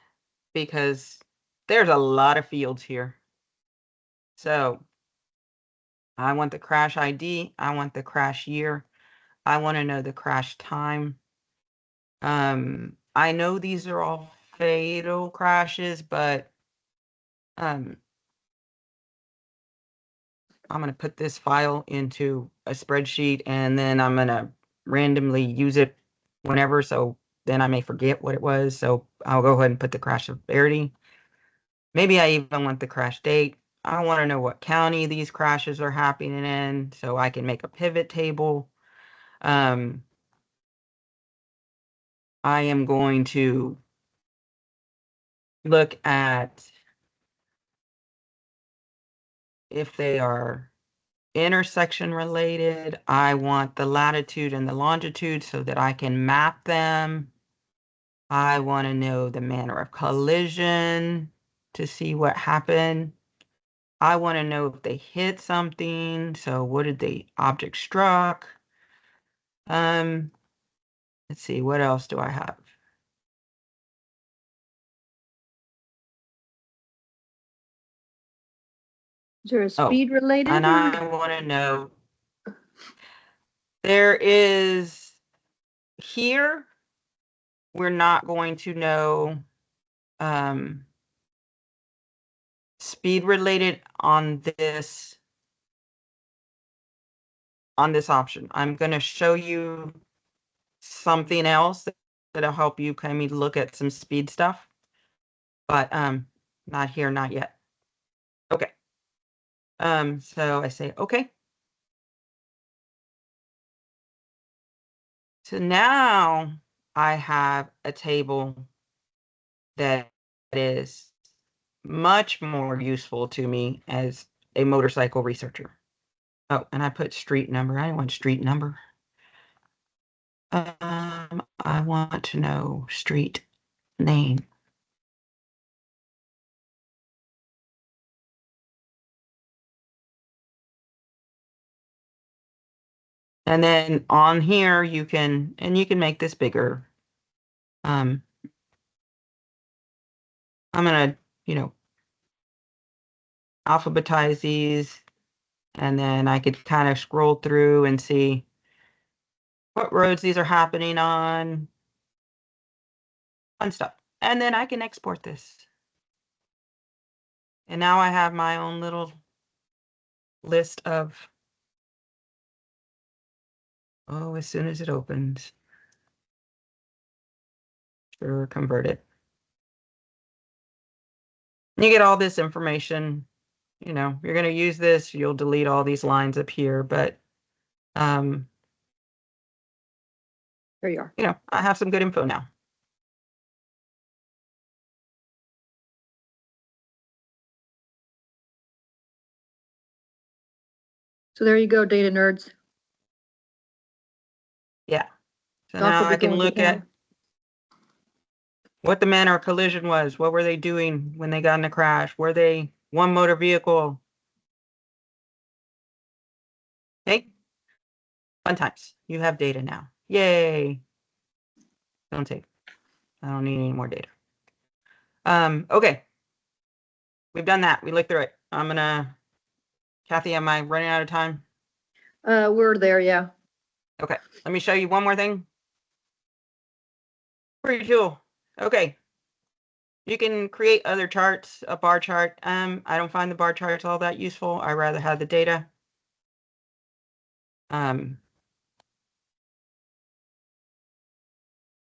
because there's a lot of fields here. So I want the crash ID. I want the crash year. I want to know the crash time. I know these are all fatal crashes, but I'm going to put this file into a spreadsheet and then I'm going to randomly use it whenever. So then I may forget what it was. So I'll go ahead and put the crash severity. Maybe I even want the crash date. I want to know what county these crashes are happening in so I can make a pivot table. I am going to look at if they are intersection related. I want the latitude and the longitude so that I can map them. I want to know the manner of collision to see what happened. I want to know if they hit something. So what did the object struck? Let's see, what else do I have? Is there a speed related? And I want to know, there is here, we're not going to know speed related on this option. I'm going to show you something else that'll help you kind of look at some speed stuff, but not here, not yet. Okay. So I say okay. So now I have a table that is much more useful to me as a motorcycle researcher. Oh, and I put street number. I want street number. I want to know street name. And then on here, you can make this bigger. I'm gonna, alphabetize these, and then I could kind of scroll through and see what roads these are happening on. Fun stuff. And then I can export this. And now I have my own little list of, as soon as it opens. Sure, convert it. You get all this information. You're going to use this, you'll delete all these lines up here, but There you are. You know, I have some good info now. So there you go, data nerds. Yeah. So Doc now will be I can going look down. at what the manner of collision was. What were they doing when they got in a crash? Were they one motor vehicle? Okay. Fun times. You have data now. Yay. Don't take. I don't need any more data. Okay. We've done that. We looked through it. I'm gonna, Kathy, am I running out of time? We're there, yeah. Okay. Let me show you one more thing. Pretty cool. Okay. You can create other charts, a bar chart. I don't find the bar charts all that useful. I rather have the data.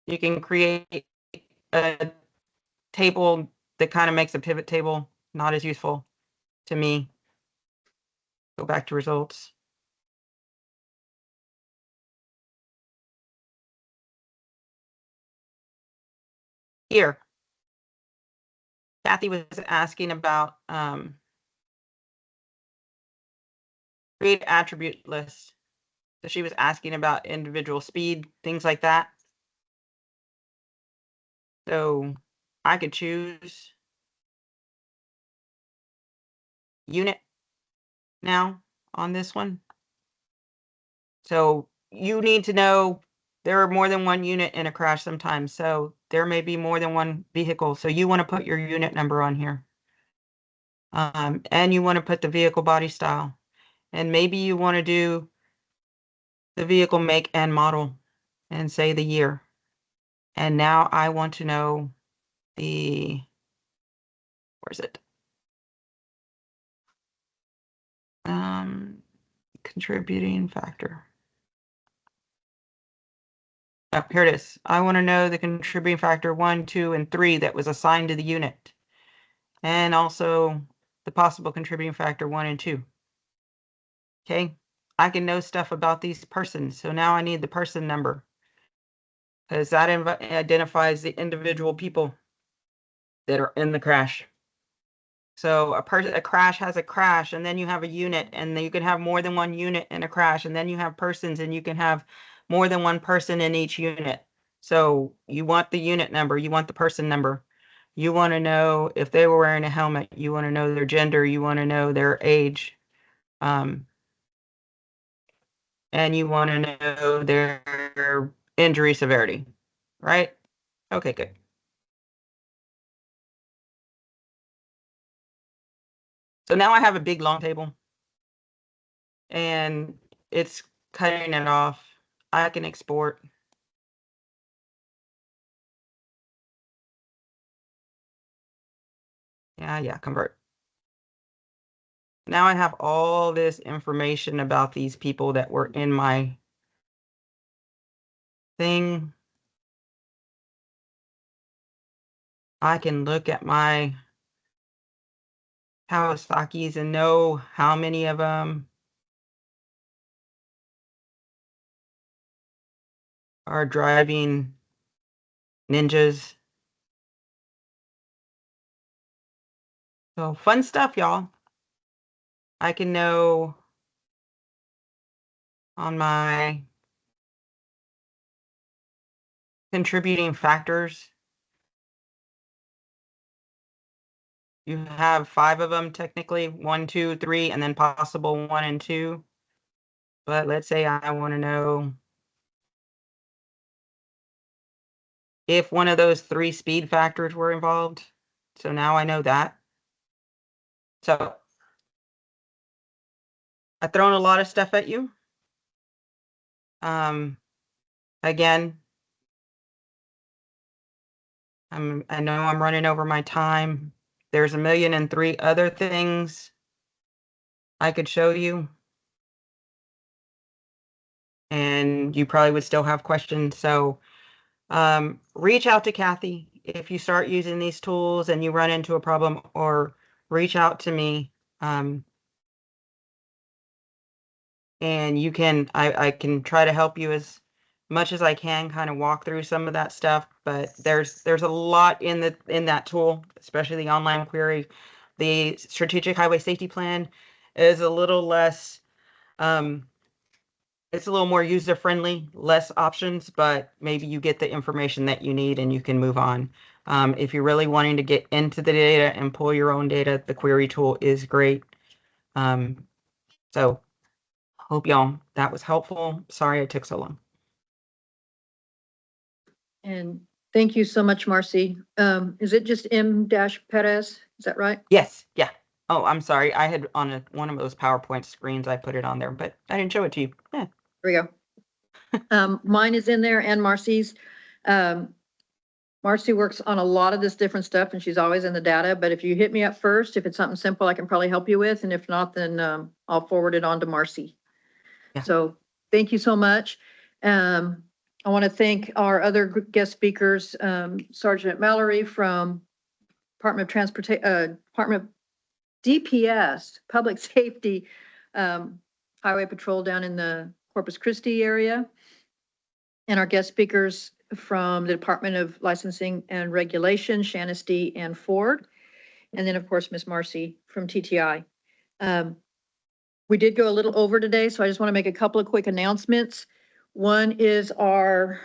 You can create a table that kind of makes a pivot table not as useful to me. Go back to results. Here, Kathy was asking about create attribute list. So she was asking about individual speed, things like that. So I could choose unit now on this one. So you need to know there are more than one unit in a crash sometimes. So there may be more than one vehicle. So you want to put your unit number on here. And you want to put the vehicle body style. And maybe you want to do the vehicle make and model and say the year. And now I want to know the, where's it? Contributing factor. Oh, here it is. I want to know the contributing factor 1, 2, and 3 that was assigned to the unit. And also the possible contributing factor 1 and 2. Okay, I can know stuff about these persons. So now I need the person number, because that identifies the individual people that are in the crash. So a crash has a crash, and then you have a unit, and then you can have more than one unit in a crash, and then you have persons, and you can have more than one person in each unit. So you want the unit number, you want the person number. You want to know if they were wearing a helmet, you want to know their gender, you want to know their age. And you want to know their injury severity, right? Okay, good. So now I have a big long table, and it's cutting it off. I can export. Yeah, convert. Now I have all this information about these people that were in my thing. I can look at my Kawasaki's and know how many of them are driving Ninjas. So fun stuff, y'all. I can know on my contributing factors. You have 5 of them technically, 1, 2, 3, and then possible 1 and 2. But let's say I want to know if one of those 3 speed factors were involved. So now I know that. So I've thrown a lot of stuff at you. Again, I know I'm running over my time. There's 1,000,003 other things I could show you. And you probably would still have questions. So reach out to Kathy if you start using these tools and you run into a problem, or reach out to me. And you can, I can try to help you as much as I can kind of walk through some of that stuff, but there's a lot in that tool, especially the online query. The strategic highway safety plan is a little less, it's a little more user friendly, less options, but maybe you get the information that you need and you can move on. If you're really wanting to get into the data and pull your own data, the query tool is great. So hope y'all that was helpful. Sorry it took so long. And thank you so much, Marcy. Is it just M-Perez? Is that right? Yes. Yeah. Oh, I'm sorry. I had on one of those PowerPoint screens, I put it on there, but I didn't show it to you. Yeah. There we go. Mine is in there and Marcy's. Marcy works on a lot of this different stuff and she's always in the data, but if you hit me up first, if it's something simple, I can probably help you with. And if not, then I'll forward it on to Marcy. Yeah. So thank you so much. I want to thank our other guest speakers, Sergeant Mallory from Department of Transportation, Department of DPS, Public Safety, Highway Patrol down in the Corpus Christi area, and our guest speakers from the Department of Licensing and Regulation, Shanesty and Ford, and then of course, Miss Marcy from TTI. We did go a little over today, so I just want to make a couple of quick announcements. One is our,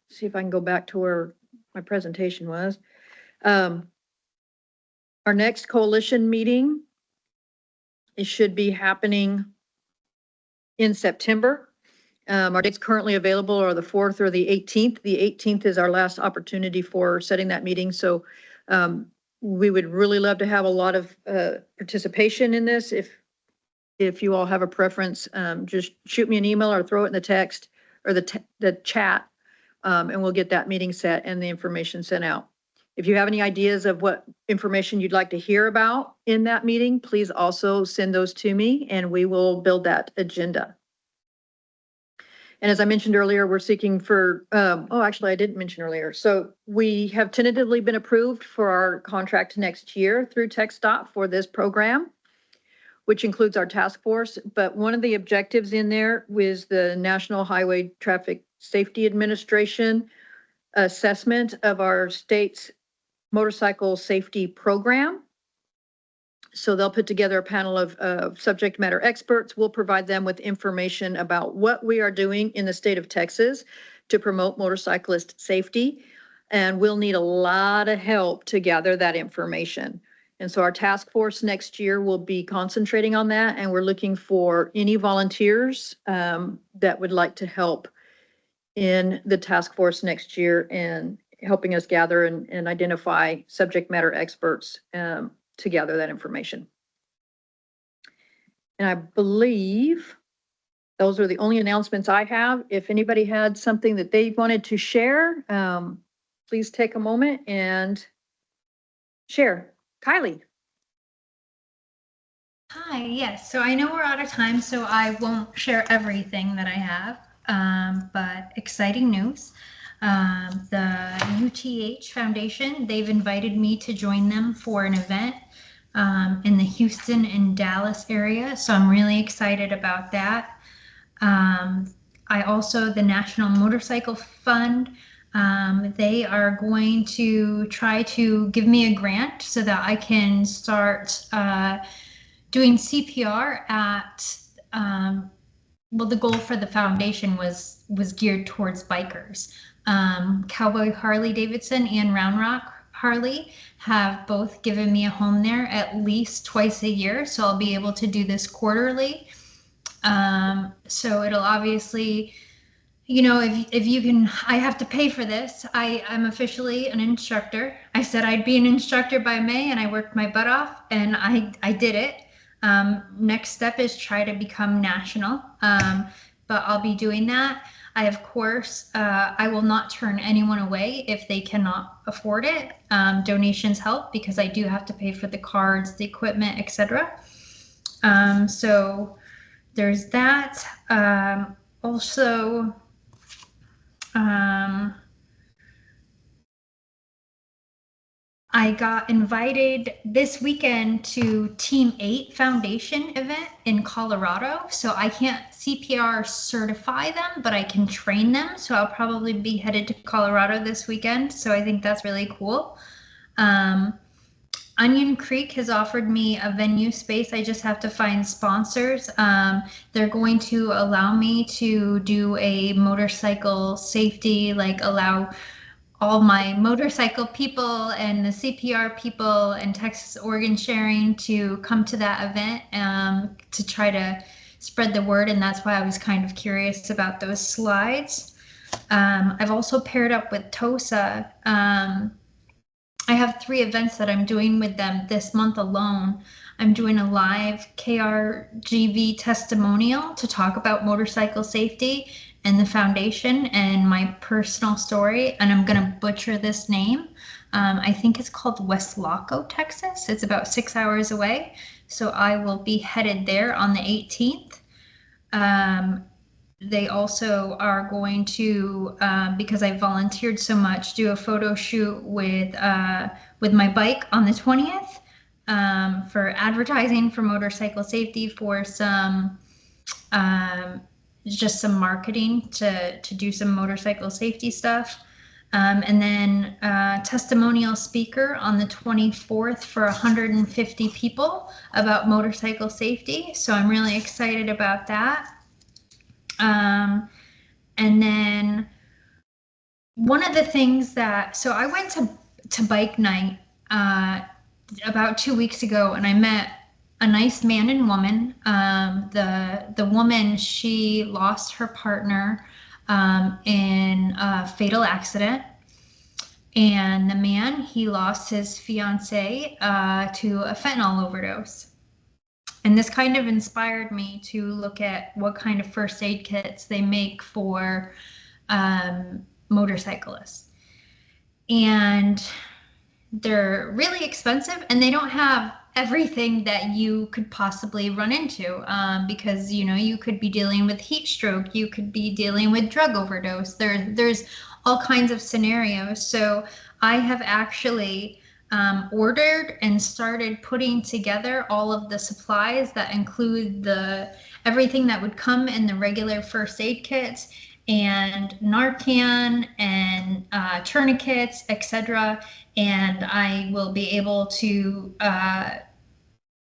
see if I can go back to where my presentation was. Our next coalition meeting, it should be happening in September. Our dates currently available are the 4th or the 18th. The 18th is our last opportunity for setting that meeting. So we would really love to have a lot of participation in this. If you all have a preference, just shoot me an email or throw it in the text or the chat, and we'll get that meeting set and the information sent out. If you have any ideas of what information you'd like to hear about in that meeting, please also send those to me and we will build that agenda. And as I mentioned earlier, we're seeking for, oh, actually I didn't mention earlier. So we have tentatively been approved for our contract next year through TxDOT for this program, which includes our task force. But one of the objectives in there was the National Highway Traffic Safety Administration assessment of our state's motorcycle safety program. So they'll put together a panel of subject matter experts. We'll provide them with information about what we are doing in the state of Texas to promote motorcyclist safety. And we'll need a lot of help to gather that information. And so our task force next year will be concentrating on that. And we're looking for any volunteers that would like to help in the task force next year and helping us gather and identify subject matter experts to gather that information. And I believe those are the only announcements I have. If anybody had something that they wanted to share, please take a moment and share. Kylie. Hi, yes. So I know we're out of time, so I won't share everything that I have, but exciting news. The UTH Foundation, they've invited me to join them for an event in the Houston and Dallas area. So I'm really excited about that. I also, the National Motorcycle Fund, they are going to try to give me a grant so that I can start doing CPR at, well, the goal for the foundation was geared towards bikers. Cowboy Harley Davidson and Round Rock Harley have both given me a home there at least twice a year, so I'll be able to do this quarterly. So it'll obviously, you know, if you can, I have to pay for this. I'm officially an instructor. I said I'd be an instructor by May and I worked my butt off and I did it. Next step is try to become national, but I'll be doing that. I, of course, I will not turn anyone away if they cannot afford it. Donations help because I do have to pay for the cards, the equipment, etc. So there's that. Also, I got invited this weekend to Team 8 Foundation event in Colorado. So I can't CPR certify them, but I can train them. So I'll probably be headed to Colorado this weekend. So I think that's really cool. Onion Creek has offered me a venue space. I just have to find sponsors. They're going to allow me to do a motorcycle safety, like allow all my motorcycle people and the CPR people and Texas organ sharing to come to that event to try to spread the word. And that's why I was kind of curious about those slides. I've also paired up with TOSA. I have 3 events that I'm doing with them this month alone. I'm doing a live KRGV testimonial to talk about motorcycle safety and the foundation and my personal story. And I'm going to butcher this name. I think it's called West Laco, Texas. It's about 6 hours away. So I will be headed there on the 18th. They also are going to, because I volunteered so much, do a photo shoot with my bike on the 20th for advertising for motorcycle safety, for some just some marketing to do some motorcycle safety stuff. And then testimonial speaker on the 24th for 150 people about motorcycle safety. So I'm really excited about that. And then one of the things that, so I went to bike night about 2 weeks ago, and I met a nice man and woman. The woman, she lost her partner in a fatal accident. And the man, he lost his fiance to a fentanyl overdose. And this kind of inspired me to look at what kind of first aid kits they make for motorcyclists. And they're really expensive, and they don't have everything that you could possibly run into because, you know, you could be dealing with heat stroke, you could be dealing with drug overdose. There's all kinds of scenarios. So I have actually ordered and started putting together all of the supplies that include everything that would come in the regular first aid kits, and Narcan and tourniquets, etc. And I will be able to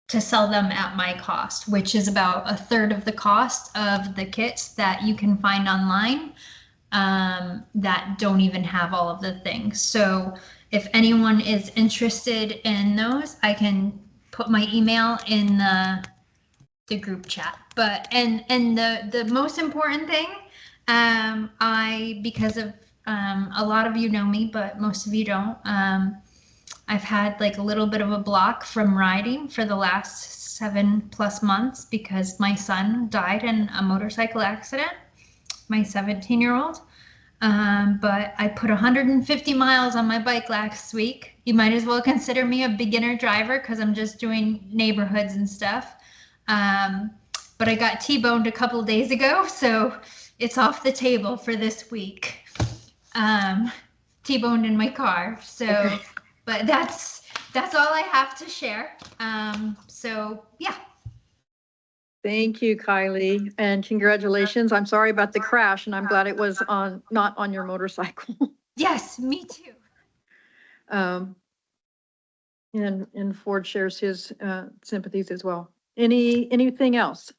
sell them at my cost, which is about 1/3 of the cost of the kits that you can find online that don't even have all of the things. So if anyone is interested in those, I can put my email in the group chat. But and the most important thing, because of a lot of you know me, but most of you don't. I've had like a little bit of a block from riding for the last 7+ months because my son died in a motorcycle accident, my 17-year-old. But I put 150 miles on my bike last week. You might as well consider me a beginner driver because I'm just doing neighborhoods and stuff. But I got T-boned a couple days ago, so it's off the table for this week. T-boned in my car. So, okay. But that's all I have to share. So yeah. Thank you, Kylie, and congratulations. I'm sorry about the crash, and I'm glad it was not on your motorcycle. Yes, me too. And Ford shares his sympathies as well. Anything else?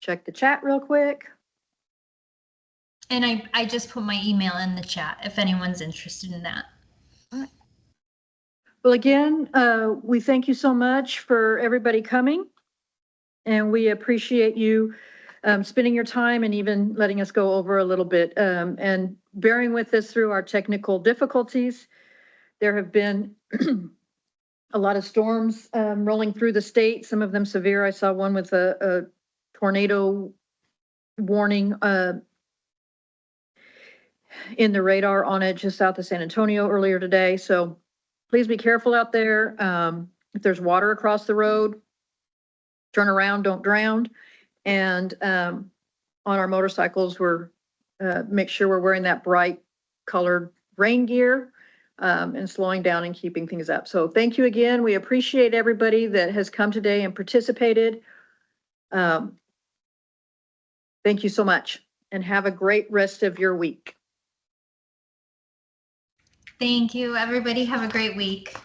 Check the chat real quick. And I just put my email in the chat if anyone's interested in that. All right. Well, again, we thank you so much for everybody coming, and we appreciate you spending your time and even letting us go over a little bit and bearing with us through our technical difficulties. There have been a lot of storms rolling through the state, some of them severe. I saw one with a tornado warning in the radar on it just south of San Antonio earlier today. So please be careful out there. If there's water across the road, turn around, don't drown. And on our motorcycles, we're make sure we're wearing that bright colored rain gear and slowing down and keeping things up. So thank you again. We appreciate everybody that has come today and participated. Thank you so much and have a great rest of your week. Thank you, everybody. Have a great week.